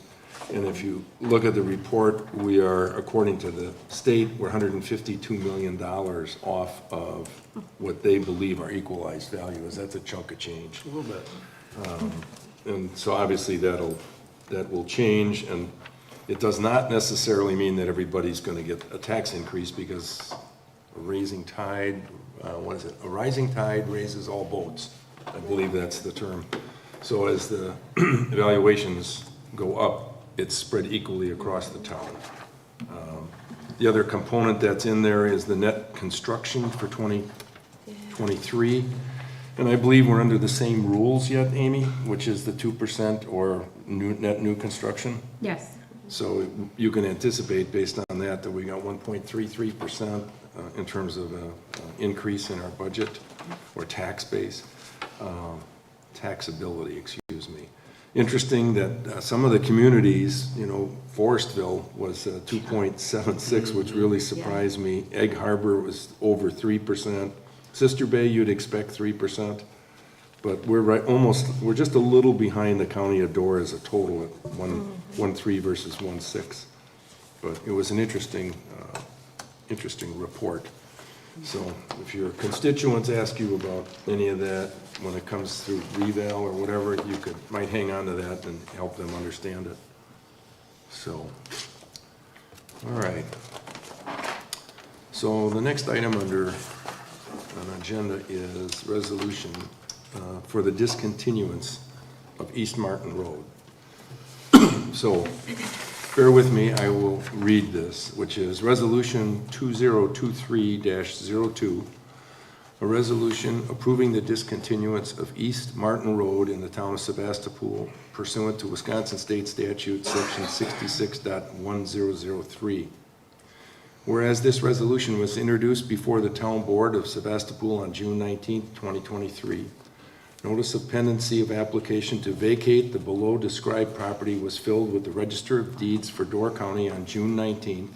And if you look at the report, we are, according to the state, we're $152 million off of what they believe our equalized value is. That's a chunk of change.
A little bit.
And so obviously that will change, and it does not necessarily mean that everybody's gonna get a tax increase, because a rising tide raises all boats. I believe that's the term. So as the evaluations go up, it's spread equally across the town. The other component that's in there is the net construction for 2023. And I believe we're under the same rules yet, Amy, which is the 2% or net new construction.
Yes.
So you can anticipate, based on that, that we got 1.33% in terms of increase in our budget, or tax base, taxability, excuse me. Interesting that some of the communities, you know, Forestville was 2.76, which really surprised me. Egg Harbor was over 3%. Sister Bay, you'd expect 3%. But we're we're just a little behind the county of Door as a total at 1.3 versus 1.6. But it was an interesting report. So if your constituents ask you about any of that when it comes through reval or whatever, you might hang on to that and help them understand it. So, all right. So the next item under an agenda is resolution for the discontinuance of East Martin Road. So, bear with me, I will read this, which is Resolution 2023-02, A resolution approving the discontinuance of East Martin Road in the town of Sevastopol pursuant to Wisconsin State Statute, Section 66.1003. Whereas this resolution was introduced before the Town Board of Sevastopol on June 19, 2023, notice of pendency of application to vacate the below described property was filled with the Register of Deeds for Door County on June 19th.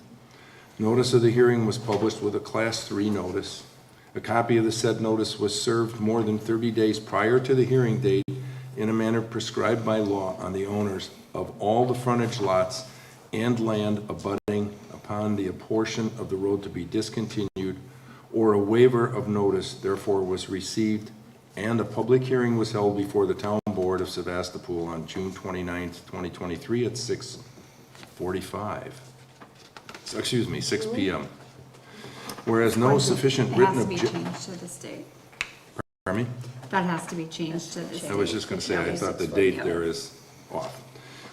Notice of the hearing was published with a Class 3 notice. A copy of the said notice was served more than 30 days prior to the hearing date in a manner prescribed by law on the owners of all the frontage lots and land abutting upon the portion of the road to be discontinued, or a waiver of notice therefore was received, and a public hearing was held before the Town Board of Sevastopol on June 29th, 2023 at 6 p.m. Whereas no sufficient
It
written
has to be
objection.
changed to this date.
Pardon me?
That has to be changed to this date.
I was just gonna say, I thought the
Yeah.
date there is off.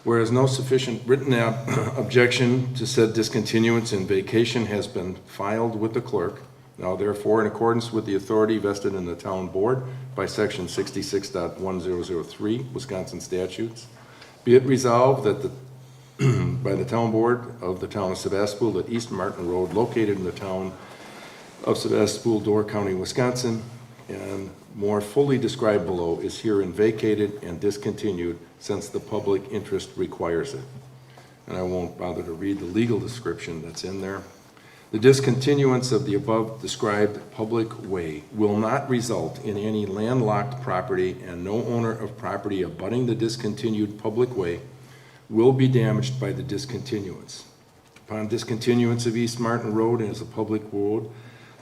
Whereas no sufficient written objection to said discontinuance and vacation has been filed with the clerk, now therefore, in accordance with the authority vested in the town board by section 66.1003 Wisconsin statutes, be it resolved that by the town board of the town of Sevastopol that East Martin Road, located in the town of Sevastopol, Door County, Wisconsin, and more fully described below, is herein vacated and discontinued since the public interest requires it. And I won't bother to read the legal description that's in there. The discontinuance of the above described public way will not result in any landlocked property, and no owner of property abutting the discontinued public way will be damaged by the discontinuance. Upon discontinuance of East Martin Road as a public road,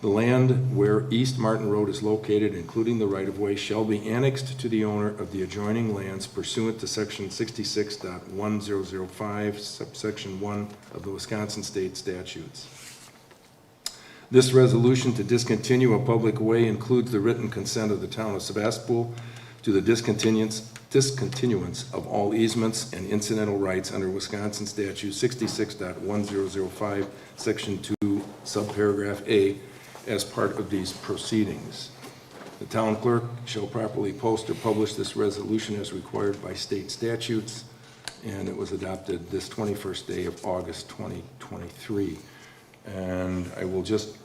the land where East Martin Road is located, including the right-of-way, shall be annexed to the owner of the adjoining lands pursuant to section 66.1005, subsection 1 of the Wisconsin State statutes. This resolution to discontinue a public way includes the written consent of the town of Sevastopol to the discontinuance of all easements and incidental rights under Wisconsin statute 66.1005, section 2, subparagraph A, as part of these proceedings. The town clerk shall properly post or publish this resolution as required by state statutes, and it was adopted this 21st day of August 2023. And I will just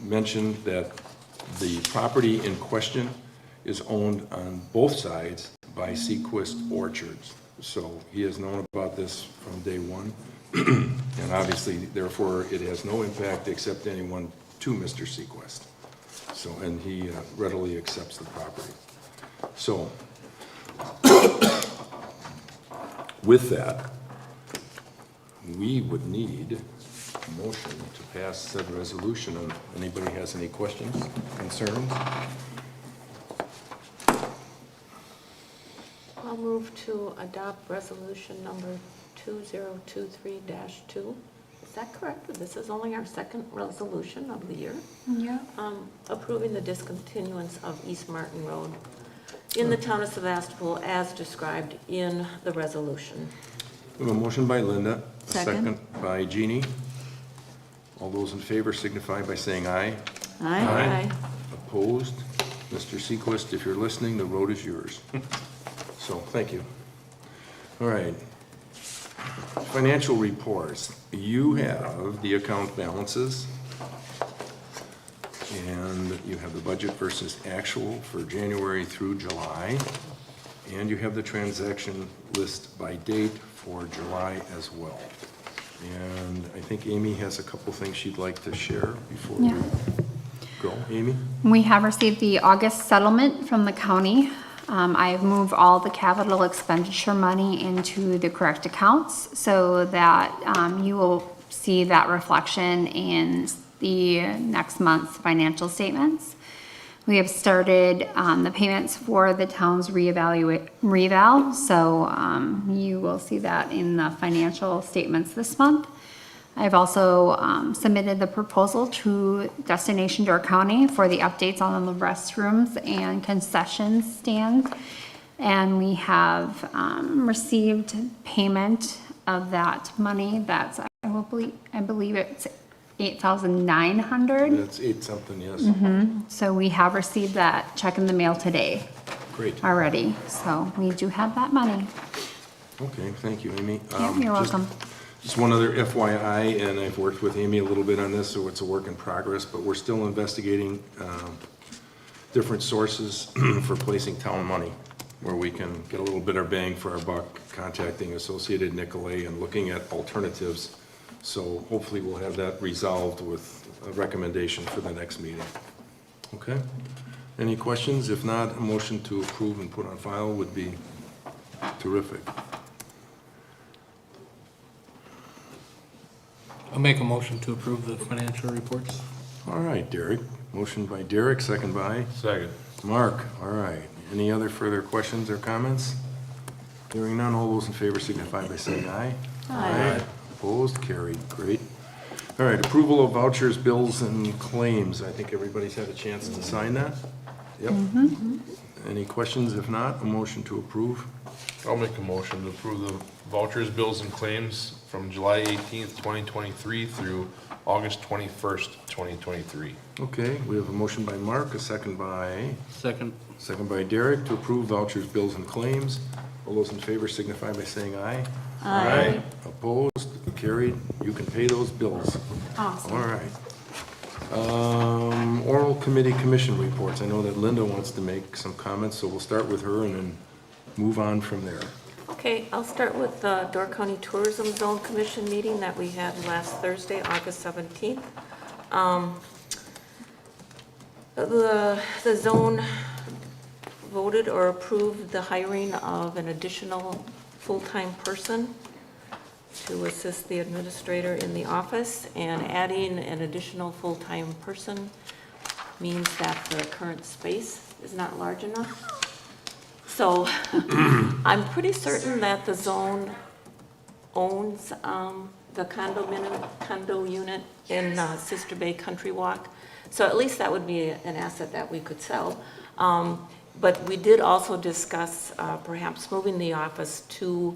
mention that the property in question is owned on both sides by Sequist Orchards. So he has known about this from day one, and obviously, therefore, it has no impact except anyone to Mr. Sequist. So, and he readily accepts the property. So, with that, we would need a motion to pass said resolution. And anybody has any questions, concerns?
I'll move to adopt resolution number 2023-2. Is that correct? This is only our second resolution of the year.
Yeah.
Approving the discontinuance of East Martin Road in the town of Sevastopol as described in the resolution.
We have a motion by Linda, a
Second.
second by Jeannie. All those in favor signify by saying aye.
Aye.
Opposed? Mr. Sequist, if you're listening, the road is yours. So, thank you. All right. Financial reports. You have the account balances, and you have the budget versus actual for January through July, and you have the transaction list by date for July as well. And I think Amy has a couple things she'd like to share before we go. Amy?
We have received the August settlement from the county. I've moved all the capital expenditure money into the correct accounts so that you will see that reflection in the next month's financial statements. We have started the payments for the town's reval, so you will see that in the financial statements this month. I've also submitted the proposal to Destination Door County for the updates on the restrooms and concession stands. And we have received payment of that money. That's, I believe it's 8,900.
That's 8 something, yes.
So we have received that check in the mail today
Great.
already, so we do have that money.
Okay, thank you, Amy.
Yeah, you're
Just-
welcome.
Just one other FYI, and I've worked with Amy a little bit on this, so it's a work in progress, but we're still investigating different sources for placing town money, where we can get a little bit of bang for our buck, contacting Associated Nicolay and looking at alternatives. So hopefully we'll have that resolved with a recommendation for the next meeting. Okay? Any questions? If not, a motion to approve and put on file would be terrific.
I'll make a motion to approve the financial reports.
All right, Derek. Motion by Derek, second by
Second.
Mark. All right. Any other further questions or comments? Hearing none, all those in favor signify by saying aye.
Aye.
Opposed, carried. Great. All right, approval of vouchers, bills, and claims. I think everybody's had a chance to sign that? Yep. Any questions? If not, a motion to approve.
I'll make a motion to approve the vouchers, bills, and claims from July 18th, 2023 through August 21st, 2023.
Okay, we have a motion by Mark, a second by
Second.
Derek to approve vouchers, bills, and claims. All those in favor signify by saying aye.
Aye.
Opposed, carried. You can pay those bills.
Awesome.
All right. Oral committee commission reports. I know that Linda wants to make some comments, so we'll start with her and then move on from there.
Okay, I'll start with the Door County Tourism Zone Commission meeting that we had last Thursday, August 17th. The zone voted or approved the hiring of an additional full-time person to assist the administrator in the office, and adding an additional full-time person means that the current space is not large enough. So I'm pretty certain that the zone owns the condo unit in Sister Bay Country Walk. So at least that would be an asset that we could sell. But we did also discuss perhaps moving the office to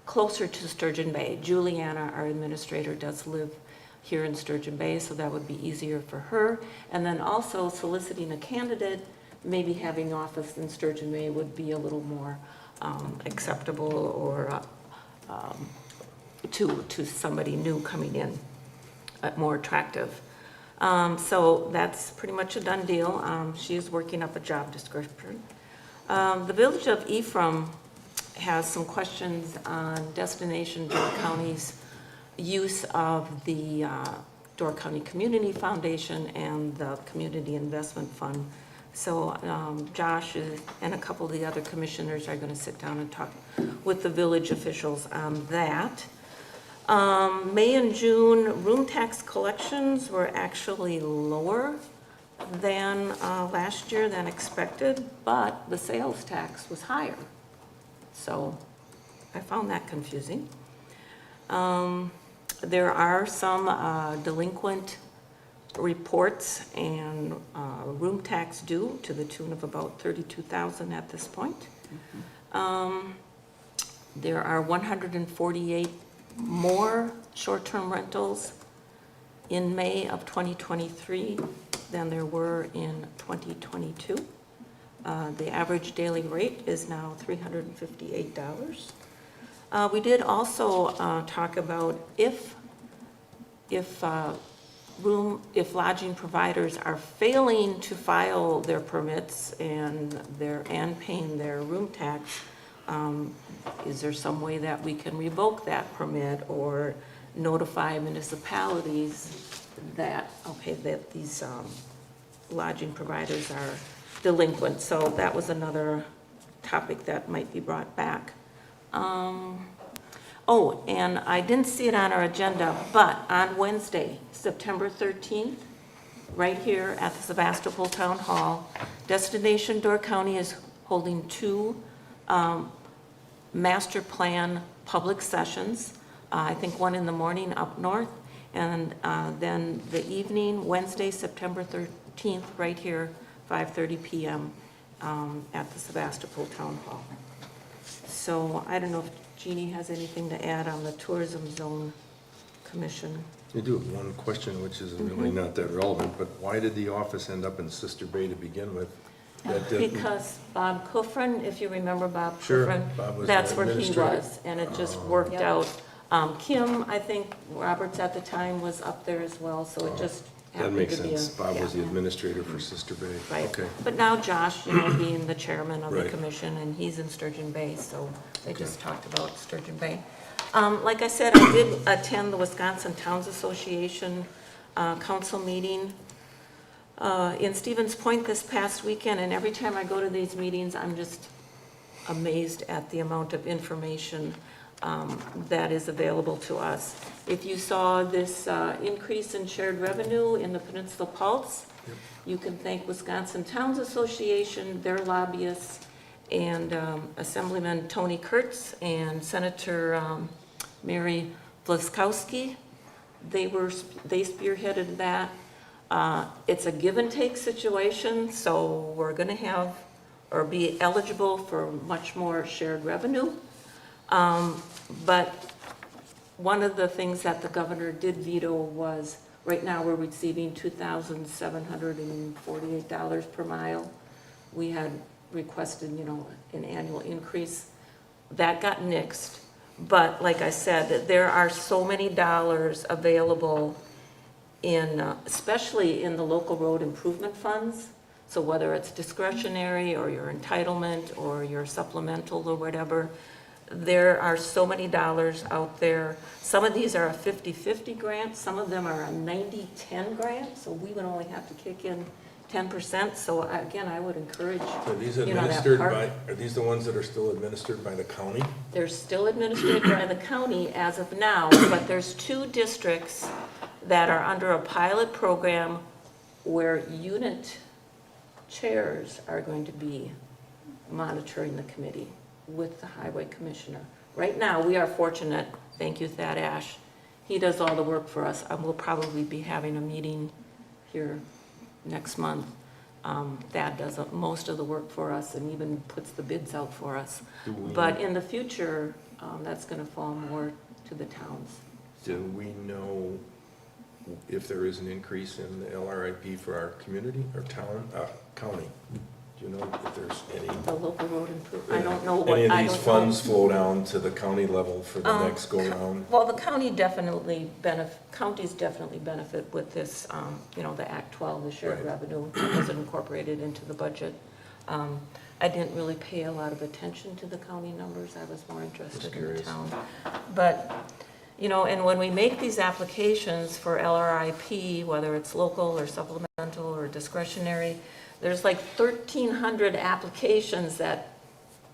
closer to Sturgeon Bay. Juliana, our administrator, does live here in Sturgeon Bay, so that would be easier for her. And then also soliciting a candidate, maybe having office in Sturgeon Bay would be a little more acceptable, or to somebody new coming in, more attractive. So that's pretty much a done deal. She is working up a job description. The Village of Ephraim has some questions on Destination Door County's use of the Door County Community Foundation and the Community Investment Fund. So Josh and a couple of the other commissioners are going to sit down and talk with the village officials on that. May and June room tax collections were actually lower than last year than expected, but the sales tax was higher. So I found that confusing. There are some delinquent reports and room tax due to the tune of about $32,000 at this point. There are 148 more short-term rentals in May of 2023 than there were in 2022. The average daily rate is now $358. We did also talk about if lodging providers are failing to file their permits and paying their room tax, is there some way that we can revoke that permit or notify municipalities that these lodging providers are delinquent? So that was another topic that might be brought back. Oh, and I didn't see it on our agenda, but on Wednesday, September 13th, right here at the Sevastopol Town Hall, Destination Door County is holding two master plan public sessions. I think one in the morning up north, and then the evening, Wednesday, September 13th, right here, 5:30 p.m. At the Sevastopol Town Hall. So I don't know if Jeannie has anything to add on the tourism zone commission.
I do have one question, which is really not that relevant, but why did the office end up in Sister Bay to begin with? That didn't-
Because Bob Kuffren, if you remember Bob
Sure,
Kuffren,
Bob was
that's
the
where he
administrator.
was, and it just
Oh.
worked
Yep.
out. Kim, I think Roberts at the time was up there as well, so it just
That
happened
makes
to be a.
sense. Bob was the
yeah.
administrator for Sister Bay.
Right,
Okay.
but now Josh, you know, being the chairman of the
Right.
commission, and he's in Sturgeon Bay, so they
Okay.
just talked about Sturgeon Bay. Like I said, I did attend the Wisconsin Towns Association council meeting in Stevens Point this past weekend, and every time I go to these meetings, I'm just amazed at the amount of information that is available to us. If you saw this increase in shared revenue in the Peninsula Pulse, you can thank Wisconsin Towns Association, their lobbyists, and Assemblyman Tony Kurtz and Senator Mary Vlaskowski. They spearheaded that. It's a give and take situation, so we're gonna have, or be eligible for much more shared revenue. But one of the things that the governor did veto was, right now, we're receiving $2,748 per mile. We had requested, you know, an annual increase. That got nixed. But like I said, there are so many dollars available in, especially in the local road improvement funds. So whether it's discretionary or your entitlement or your supplemental or whatever, there are so many dollars out there. Some of these are a 50-50 grant, some of them are a 90-10 grant, so we would only have to kick in 10%. So again, I would encourage,
Are these
you know, that
administered
part.
by, are these the ones that are still administered by the county?
They're still administered by the county as of now, but there's 2 districts that are under a pilot program where unit chairs are going to be monitoring the committee with the highway commissioner. Right now, we are fortunate, thank you Thad Ash, he does all the work for us, and we'll probably be having a meeting here next month. Thad does most of the work for us and even puts the bids out for us. But in the future, that's gonna fall more to the towns.
Do we know if there is an increase in the LRIP for our community or town, county? Do you know if there's any?
The local road improvement, I don't know what,
Any of
I
these
don't know.
funds flow down to the county level for the next go-round?
Well, the county definitely counties definitely benefit with this, you know, the Act 12, the shared
Right.
revenue that was incorporated into the budget. I didn't really pay a lot of attention to the county numbers, I was more interested in the
curious.
town. But, you know, and when we make these applications for LRIP, whether it's local or supplemental or discretionary, there's like 1,300 applications that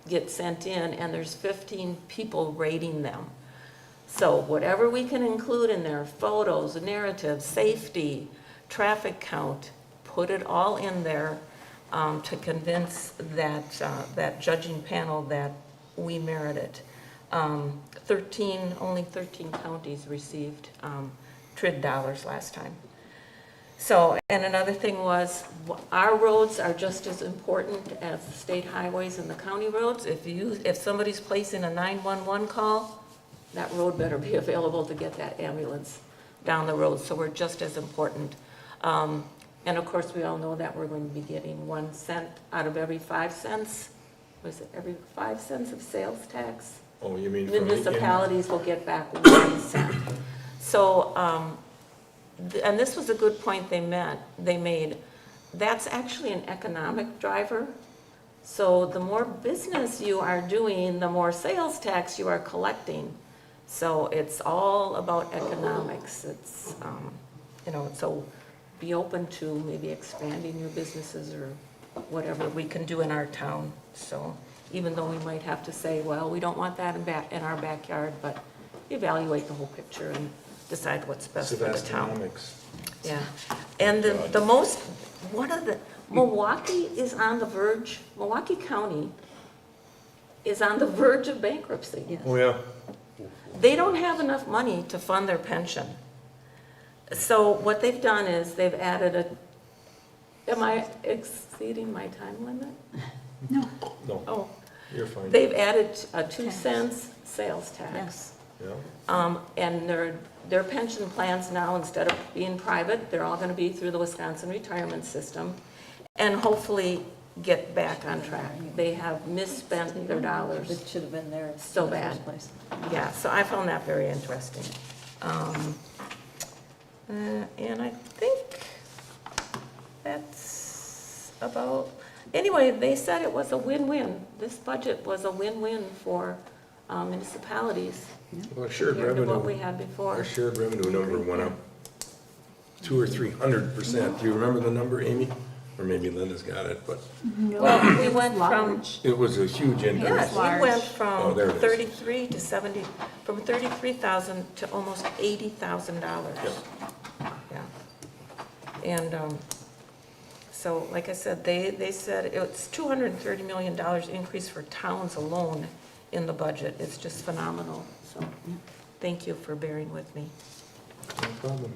get sent in, and there's 15 people rating them. So whatever we can include in there, photos, narratives, safety, traffic count, put it all in there to convince that judging panel that we merit it. Only 13 counties received TRID dollars last time. So, and another thing was, our roads are just as important as the state highways and the county roads. If somebody's placing a 911 call, that road better be available to get that ambulance down the road, so we're just as important. And of course, we all know that we're going to be getting 1 cent out of every 5 cents. Was it every 5 cents of sales tax?
Oh, you mean from?
Municipalities will get back 1 cent. So, and this was a good point they made. That's actually an economic driver. So the more business you are doing, the more sales tax you are collecting. So it's all about economics. It's, you know, so be open to maybe expanding your businesses or whatever we can do in our town. So even though we might have to say, well, we don't want that in our backyard, but evaluate the whole picture and decide what's best for the town.
Sevastonomics.
Yeah, and Milwaukee is on the verge, Milwaukee County is on the verge of bankruptcy.
Yes.
Oh, yeah.
They don't have enough money to fund their pension. So what they've done is they've added am I exceeding my time limit?
No,
Oh,
you're fine.
they've added a 2 cents sales tax.
Yes.
Yeah.
And their pension plans now, instead of being private, they're all gonna be through the Wisconsin retirement system, and hopefully get back on track. They have misspent their dollars.
It should have been there.
So
in the
bad.
first place.
Yeah, so I found that very interesting. And I think that's about, anyway, they said it was a win-win. This budget was a win-win for municipalities
Well, our shared
compared to what we
revenue,
had before.
our shared revenue number went up 200 or 300%. Do you remember the number, Amy? Or maybe Linda's got it, but
Well, we went from,
Large.
it was a huge increase.
yes, we
large.
went
Oh,
from
there it is.
33 to 70, from 33,000 to almost $80,000. Yeah. And, so, like I said, they said it's $230 million increase for towns alone in the budget. It's just phenomenal, so, thank you for bearing with me.
No problem.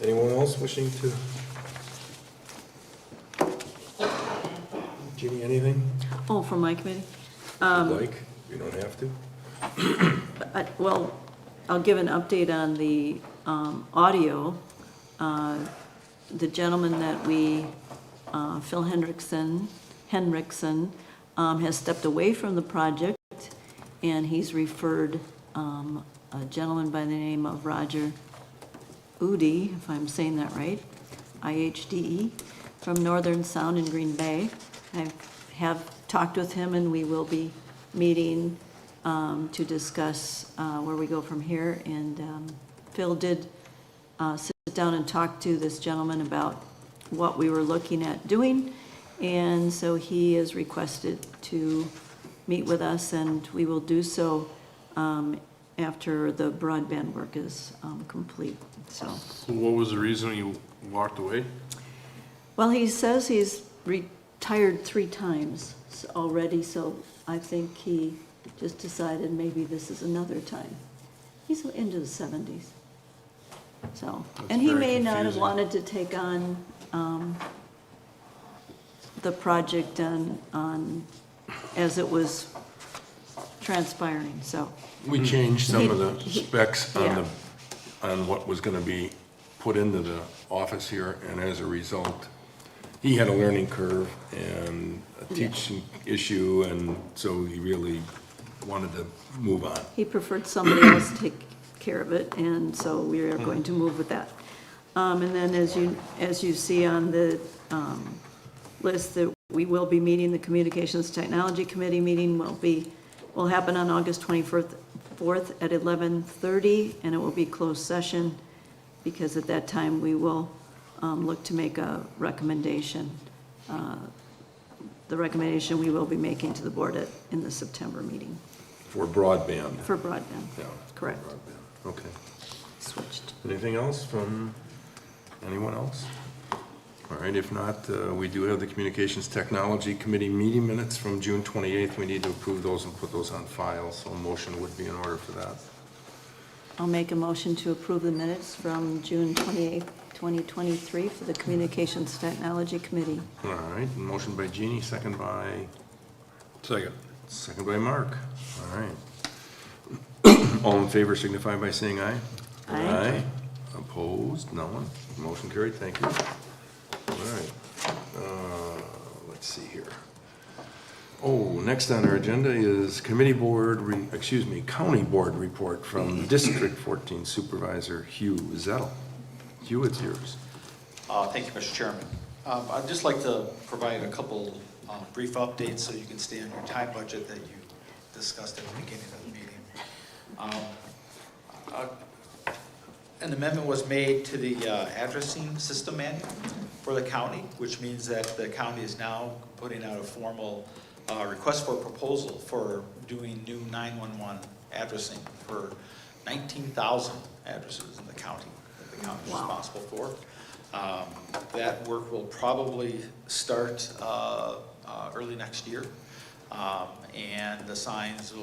Anyone else wishing to? Jeannie, anything
Oh, from my committee?
you'd like? You don't have to.
Well, I'll give an update on the audio. The gentleman that we, Phil Hendrickson, has stepped away from the project, and he's referred a gentleman by the name of Roger Udi, if I'm saying that right, IHDE, from Northern Sound in Green Bay. I have talked with him, and we will be meeting to discuss where we go from here. And Phil did sit down and talk to this gentleman about what we were looking at doing, and so he has requested to meet with us, and we will do so after the broadband work is complete, so.
So what was the reason you walked away?
Well, he says he's retired 3 times already, so I think he just decided maybe this is another time. He's into the 70s. So,
That's
and he
very
may not have
confusing.
wanted to take on the project on as it was transpiring, so.
We changed some of the
He-
specs on
yeah.
on what was gonna be put into the office here, and as a result, he had a learning curve and a
Yeah.
teaching issue, and so he really wanted to move on.
He preferred somebody else to take care of it, and so we are going to move with that. And then as you see on the list, that we will be meeting, the Communications Technology Committee meeting will happen on August 24th at 11:30, and it will be closed session, because at that time, we will look to make a recommendation. The recommendation we will be making to the board in the September meeting
For broadband.
for broadband.
Yeah.
Correct.
Broadband. Okay.
Switched.
Anything else from anyone else? All right, if not, we do have the Communications Technology Committee meeting minutes from June 28th. We need to approve those and put those on file, so a motion would be in order for that.
I'll make a motion to approve the minutes from June 28th, 2023 for the Communications Technology Committee.
All right, motion by Jeannie, second by?
Second.
Second by Mark. All right. All in favor signify by saying aye.
Aye.
Opposed? No one? Motion carried, thank you. All right. Let's see here. Oh, next on our agenda is county board report from District 14 Supervisor Hugh Zettel. Hugh, it's yours.
Thank you, Mr. Chairman. I'd just like to provide a couple brief updates so you can stay on your time budget that you discussed at the beginning of the meeting. An amendment was made to the addressing system manual for the county, which means that the county is now putting out a formal request for proposal for doing new 911 addressing for 19,000 addresses in the county that the county is responsible for. That work will probably start early next year. And the signs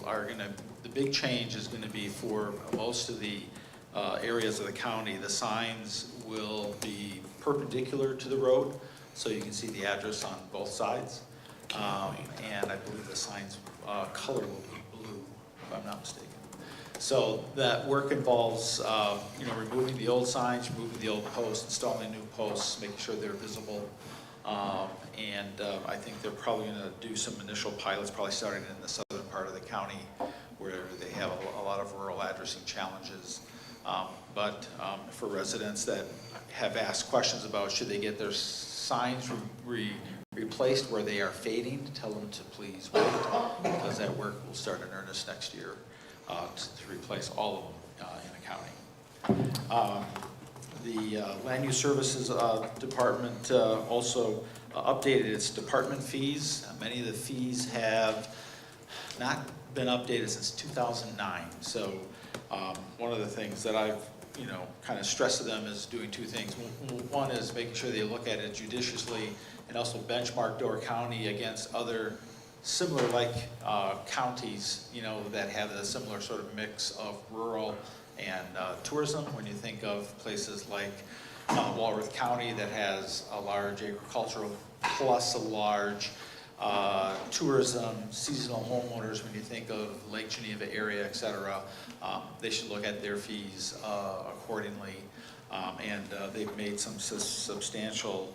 are going to, the big change is going to be for most of the areas of the county. The signs will be perpendicular to the road, so you can see the address on both sides. And I believe the sign's color will be blue, if I'm not mistaken. So that work involves, removing the old signs, removing the old posts, installing new posts, making sure they're visible. I think they're probably gonna do some initial pilots, probably starting in the southern part of the county where they have a lot of rural addressing challenges. For residents that have asked questions about should they get their signs replaced where they are fading, tell them to please wait, because that work will start in earnest next year to replace all of them in the county. The Land Use Services Department also updated its department fees. Many of the fees have not been updated since 2009. So one of the things that I've kind of stressed to them is doing two things. One is making sure they look at it judiciously and also benchmark Door County against other similar counties, that have a similar sort of mix of rural and tourism. When you think of places like Walworth County that has a large agricultural plus a large tourism, seasonal homeowners, when you think of Lake Geneva area, et cetera, they should look at their fees accordingly. They've made some substantial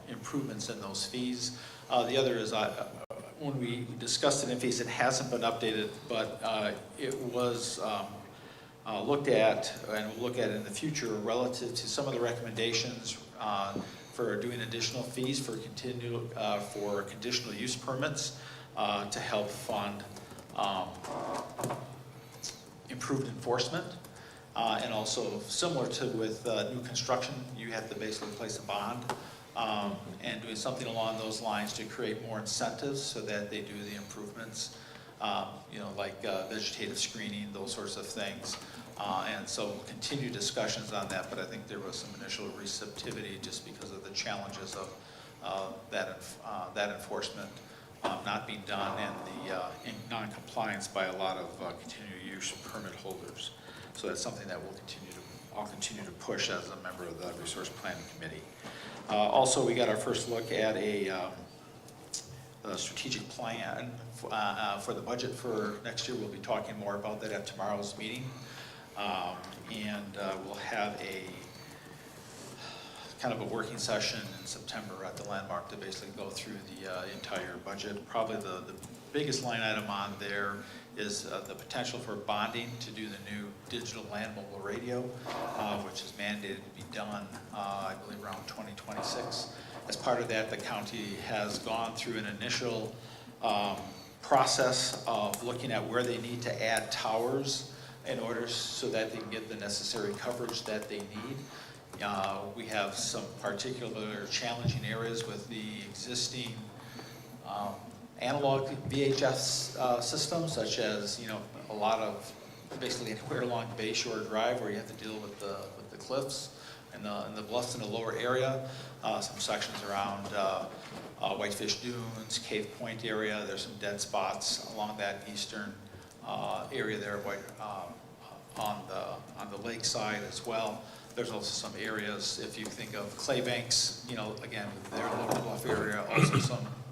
improvements in those fees. The other is when we discussed it in fees, it hasn't been updated, but it was looked at, and we'll look at it in the future, relative to some of the recommendations for doing additional fees for conditional use permits to help fund improved enforcement. And also similar to with new construction, you have to basically place a bond, and doing something along those lines to create more incentives so that they do the improvements, like vegetative screening, those sorts of things. And so we'll continue discussions on that, but I think there was some initial receptivity just because of the challenges of that enforcement not being done and the non-compliance by a lot of continued use permit holders. So that's something that I'll continue to push as a member of the Resource Planning Committee. Also, we got our first look at a strategic plan for the budget for next year. We'll be talking more about that at tomorrow's meeting. We'll have a kind of a working session in September at the Landmark to basically go through the entire budget. Probably the biggest line item on there is the potential for bonding to do the new digital land mobile radio, which is mandated to be done, I believe, around 2026. As part of that, the county has gone through an initial process of looking at where they need to add towers in order so that they can get the necessary coverage that they need. We have some particular challenging areas with the existing analog VHF systems, such as a lot of basically anywhere along Bayshore Drive where you have to deal with the cliffs and the bluffs in the lower area. Some sections around Whitefish Dunes, Cave Point area. There's some dead spots along that eastern area there on the lake side as well. There's also some areas, if you think of clay banks, again, their lower bluff area, also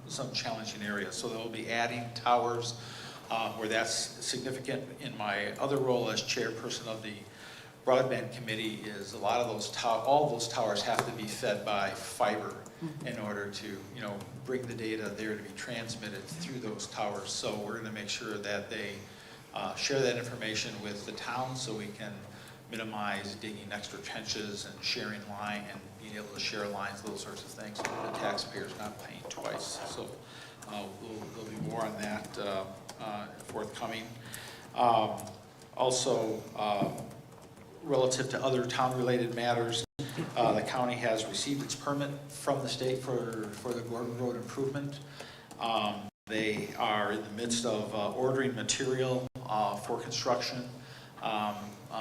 some challenging areas. So they'll be adding towers where that's significant. In my other role as chairperson of the broadband committee is a lot of those all of those towers have to be fed by fiber in order to bring the data there to be transmitted through those towers. So we're going to make sure that they share that information with the town so we can minimize digging extra trenches and sharing line and being able to share lines, those sorts of things, so the taxpayer's not paying twice. So there'll be more on that forthcoming. Also, relative to other town-related matters, the county has received its permit from the state for the Gordon Road improvement. They are in the midst of ordering material for construction.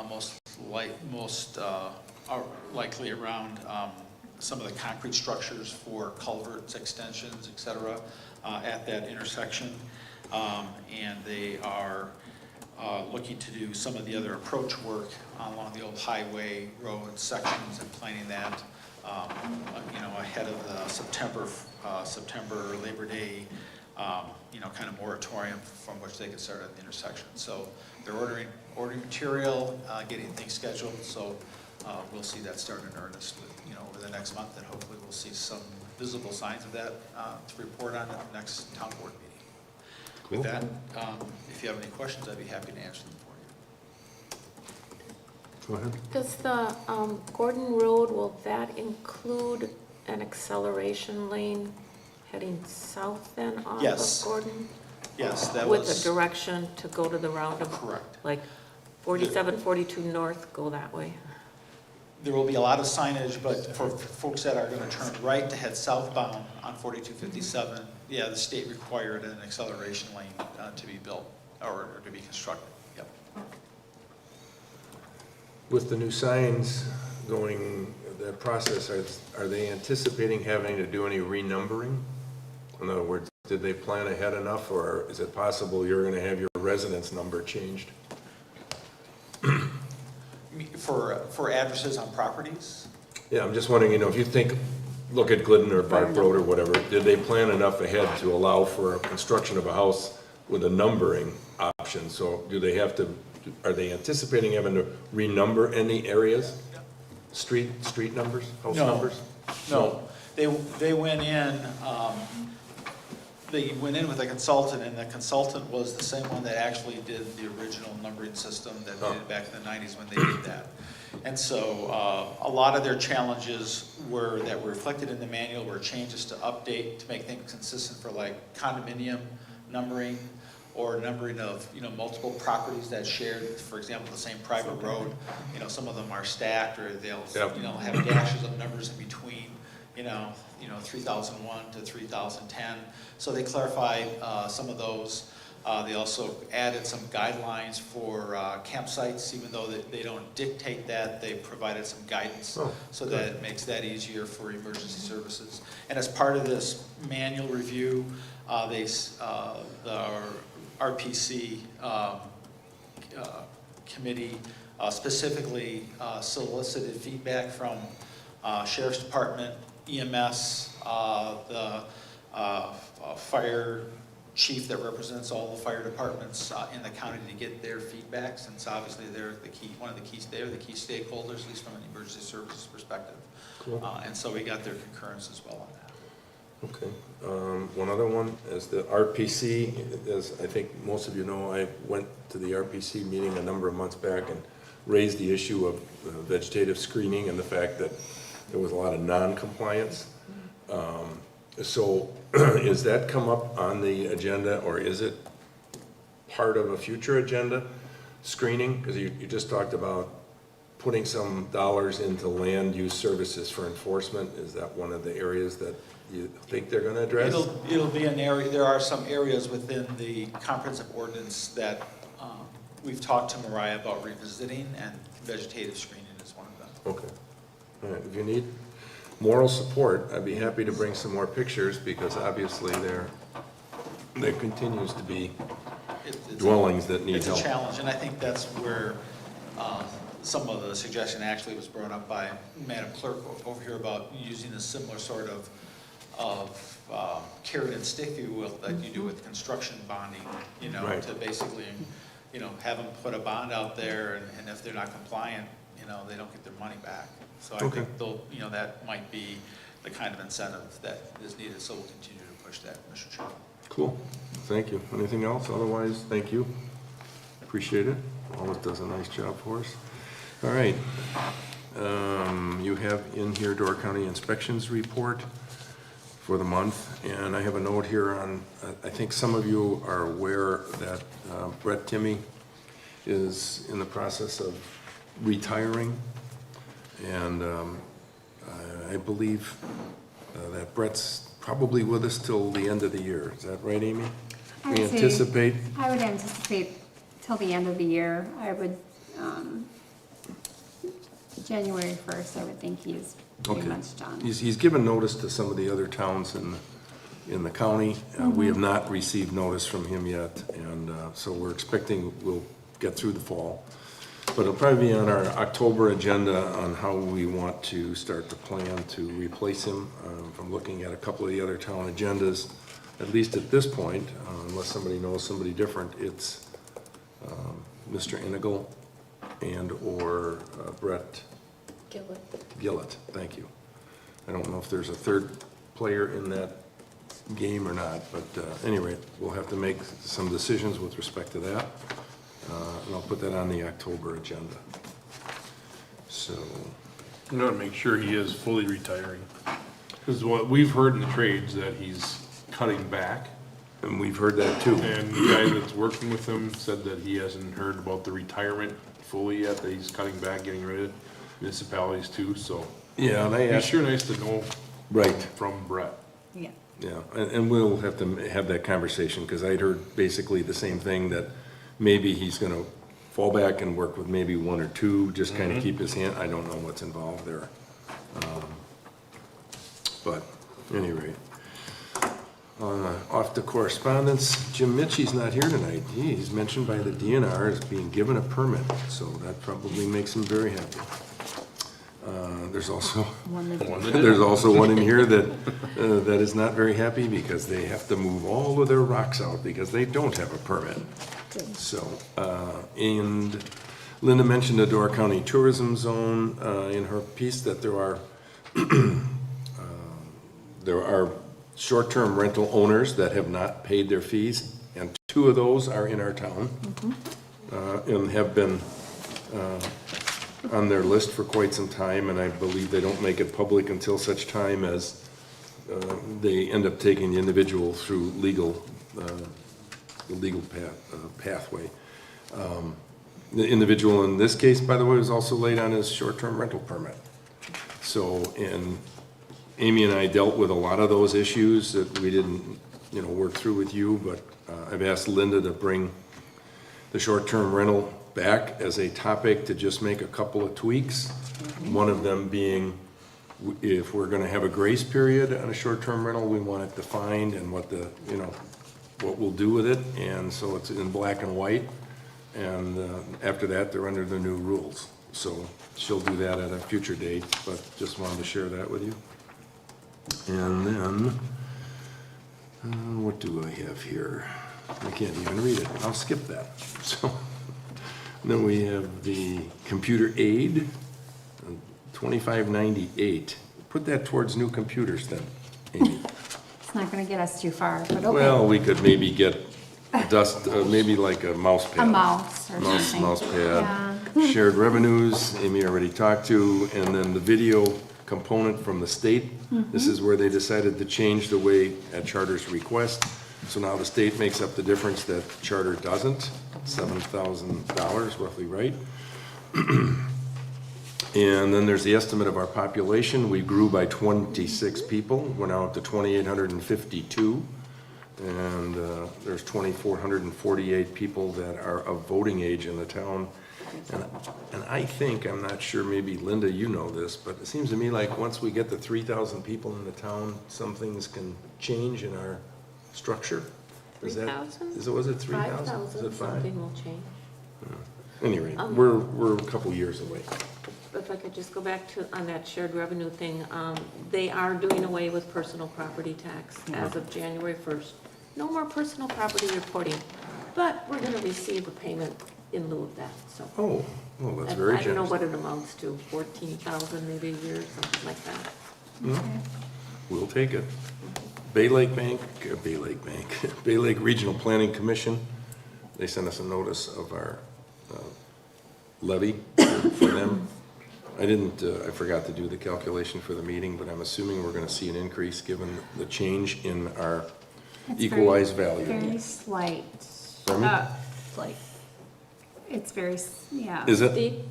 Most likely around some of the concrete structures for culverts, extensions, et cetera, at that intersection. And they are looking to do some of the other approach work along the old highway road sections and planning that, ahead of the September Labor Day, kind of moratorium from which they could start at the intersection. So they're ordering ordering material, getting things scheduled, so we'll see that start in earnest with, over the next month, and hopefully we'll see some visible signs of that to report on at the next town board meeting. With that, if you have any questions, I'd be happy to answer them for you.
Go ahead.
Does the Gordon Road, will that include an acceleration lane heading south then off
Yes.
of Gordon?
Yes, that
With a
was
direction to go to the roundabout?
correct.
Like 47, 42 north, go that way?
There will be a lot of signage, but for folks that are going to turn right to head southbound on 4257, yeah, the state required an acceleration lane to be built or to be constructed. Yep.
With the new signs going, that process, are they anticipating having to do any renumbering? In other words, did they plan ahead enough, or is it possible you're gonna have your residence number changed?
For addresses on properties?
Yeah, I'm just wondering, if you think, look at Glidden or Bark Road or whatever, did they plan enough ahead to allow for a construction of a house with a numbering option? So do they have to, are they anticipating having to renumber any areas? Street numbers, house
No.
numbers?
No, they went in, they went in with a consultant, and the consultant was the same one that actually did the original numbering system that they did back in the 90s when they did that. And so a lot of their challenges that were reflected in the manual were changes to update, to make things consistent for like condominium numbering, or numbering of, multiple properties that shared, for example, the same private road. Some of them are stacked, or they'll, have dashes of numbers in between, 3001 to 3010. So they clarified some of those. They also added some guidelines for campsites, even though they don't dictate that, they provided some guidance so that it makes that easier for emergency services. And as part of this manual review, the RPC committee specifically solicited feedback from Sheriff's Department, EMS, the fire chief that represents all the fire departments in the county to get their feedback, since obviously they're the key stakeholders, at least from an emergency services perspective.
Cool.
And so we got their concurrence as well on that.
Okay. One other one is the RPC. As I think most of you know, I went to the RPC meeting a number of months back and raised the issue of vegetative screening and the fact that there was a lot of non-compliance. So is that come up on the agenda, or is it part of a future agenda, screening? Because you just talked about putting some dollars into land use services for enforcement. Is that one of the areas that you think they're going to address?
It'll be an area. There are some areas within the comprehensive ordinance that we've talked to Mariah about revisiting, and vegetative screening is one of them.
Okay. All right. If you need moral support, I'd be happy to bring some more pictures, because obviously there continues to be dwellings that need help.
It's a challenge, and I think that's where some of the suggestion actually was brought up by Madam Clerk over here about using a similar sort of carrot and stick, if you will, that you do with construction bonding,
Right.
to basically, have them put a bond out there, and if they're not compliant, they don't get their money back. So I think they'll, that might be the kind of incentive that is needed, so we'll continue to push that, Mr. Chairman.
Cool. Thank you. Anything else? Otherwise, thank you. Appreciate it. Always does a nice job for us. All right. You have in here Door County Inspections Report for the month, and I have a note here on, I think some of you are aware that Brett Timmy is in the process of retiring, and I believe that Brett's probably with us till the end of the year. Is that right, Amy?
I
We
would say-
anticipate,
I would anticipate till the end of the year. I would, January 1st, I would think he's pretty
okay.
much done.
He's given notice to some of the other towns in the county. We have not received notice from him yet, and so we're expecting we'll get through the fall. But it'll probably be on our October agenda on how we want to start to plan to replace him. From looking at a couple of the other town agendas, at least at this point, unless somebody knows somebody different, it's Mr. Inigal and/or Brett Gillett, thank you. I don't know if there's a third player in that game or not, but anyway, we'll have to make some decisions with respect to that. And I'll put that on the October agenda. So,
You know, to make sure he is fully retiring. Because what we've heard in the trades that he's cutting back.
and we've heard that too.
And the guy that's working with him said that he hasn't heard about the retirement fully yet, that he's cutting back, getting rid of municipalities too, so.
Yeah, and I
It's
asked,
sure nice to know
right,
from Brett.
Yeah.
yeah, and we'll have to have that conversation, because I'd heard basically the same thing, that maybe he's gonna fall back and work with maybe one or two, just kind of keep his hand, I don't know what's involved there. But, at any rate. Off to correspondence, Jim Mitchie's not here tonight. He's mentioned by the DNR as being given a permit, so that probably makes him very happy. There's also, there's also one in here that is not very happy because they have to move all of their rocks out because they don't have a permit. So, and Linda mentioned the Door County Tourism Zone in her piece, that there are short-term rental owners that have not paid their fees, and 2 of those are in our town, and have been on their list for quite some time, and I believe they don't make it public until such time as they end up taking the individual through the legal pathway. The individual in this case, by the way, was also late on his short-term rental permit. So, and Amy and I dealt with a lot of those issues that we didn't, work through with you, but I've asked Linda to bring the short-term rental back as a topic to just make a couple of tweaks. One of them being, if we're gonna have a grace period on a short-term rental, we want it defined and what what we'll do with it, and so it's in black and white. And after that, they're under the new rules. So she'll do that at a future date, but just wanted to share that with you. And then, what do I have here? I can't even read it. I'll skip that. So, then we have the computer aid, 2598. Put that towards new computers then, Amy.
It's not gonna get us too far, but okay.
Well, we could maybe get maybe like a mouse pad.
A mouse or something.
Mouse pad.
Yeah.
Shared revenues, Amy already talked to, and then the video component from the state. This is where they decided to change the way at Charter's request. So now the state makes up the difference that Charter doesn't, $7,000 roughly, right? And then there's the estimate of our population. We grew by 26 people. We're now up to 2,852. And there's 2,448 people that are of voting age in the town. And I think, I'm not sure, maybe Linda, you know this, but it seems to me like once we get to 3,000 people in the town, some things can change in our structure. Is that,
3,000?
was it 3,000? Is
5,000,
it 5?
something will change.
Anyway, we're a couple years away.
If I could just go back to, on that shared revenue thing, they are doing away with personal property tax as of January 1st. No more personal property reporting, but we're gonna receive a payment in lieu of that, so.
Oh, well, that's
And
very
I don't know
generous.
what it amounts to, 14,000 maybe a year, something like that.
We'll take it. Bay Lake Regional Planning Commission, they sent us a notice of our levy for them. I forgot to do the calculation for the meeting, but I'm assuming we're gonna see an increase given the change in our
It's
equalized value.
Very slight.
Pardon me?
Like, it's very, yeah.
Is it?
Steve?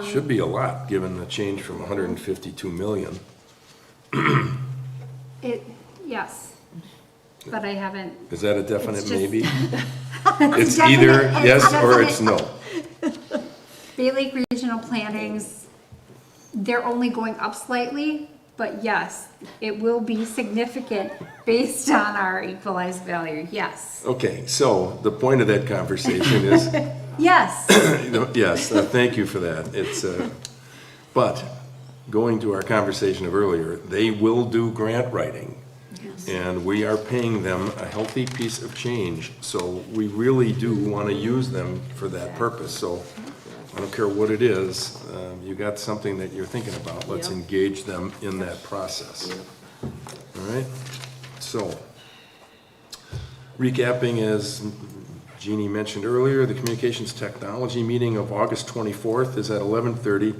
Should be a lot, given the change from 152 million.
Yes, but I haven't.
Is that a definite
It's just-
maybe?
It's
It's either
definite-
yes
it's
or it's
definite.
no.
Bay Lake Regional Planning's, they're only going up slightly, but yes, it will be significant based on our equalized value, yes.
Okay, so the point of that conversation is,
Yes,
yes, thank you for that. It's, but going to our conversation of earlier, they will do grant writing And we are paying them a healthy piece of change, so we really do want to use them for that purpose. So I don't care what it is, you got something that you're thinking about, let's
Yep.
engage them in that process. All right, so recapping, as Jeannie mentioned earlier, the communications technology meeting of August 24th is at 11:30.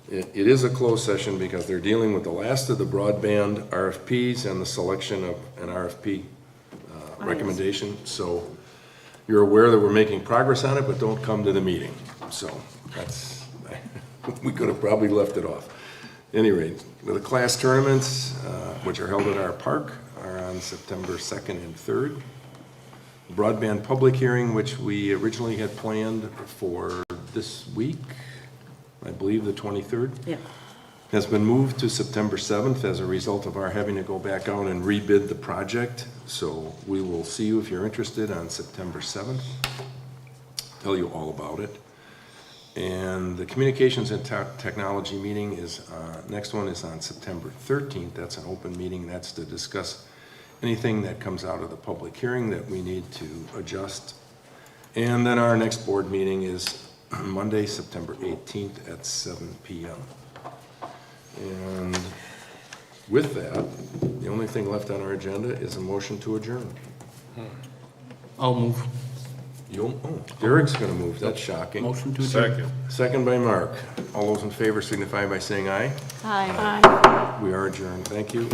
It is a closed session because they're dealing with the last of the broadband RFPs and the selection of an RFP recommendation. So you're aware that we're making progress on it, but don't come to the meeting. So that's, we could have probably left it off. Anyway, the class tournaments, which are held at our park, are on September 2nd and 3rd. Broadband public hearing, which we originally had planned for this week, I believe the 23rd,
Yeah.
has been moved to September 7th as a result of our having to go back out and rebid the project. So we will see you if you're interested on September 7th. Tell you all about it. And the communications and technology meeting is, next one is on September 13th. That's an open meeting. That's to discuss anything that comes out of the public hearing that we need to adjust. And then our next board meeting is Monday, September 18th at 7 p.m. And with that, the only thing left on our agenda is a motion to adjourn.
I'll move.
Derek's gonna move, that's shocking.
Motion to adjourn.
Second.
Second by Mark. All those in favor signify by saying aye.
Hi.
Aye.
We are adjourned, thank you.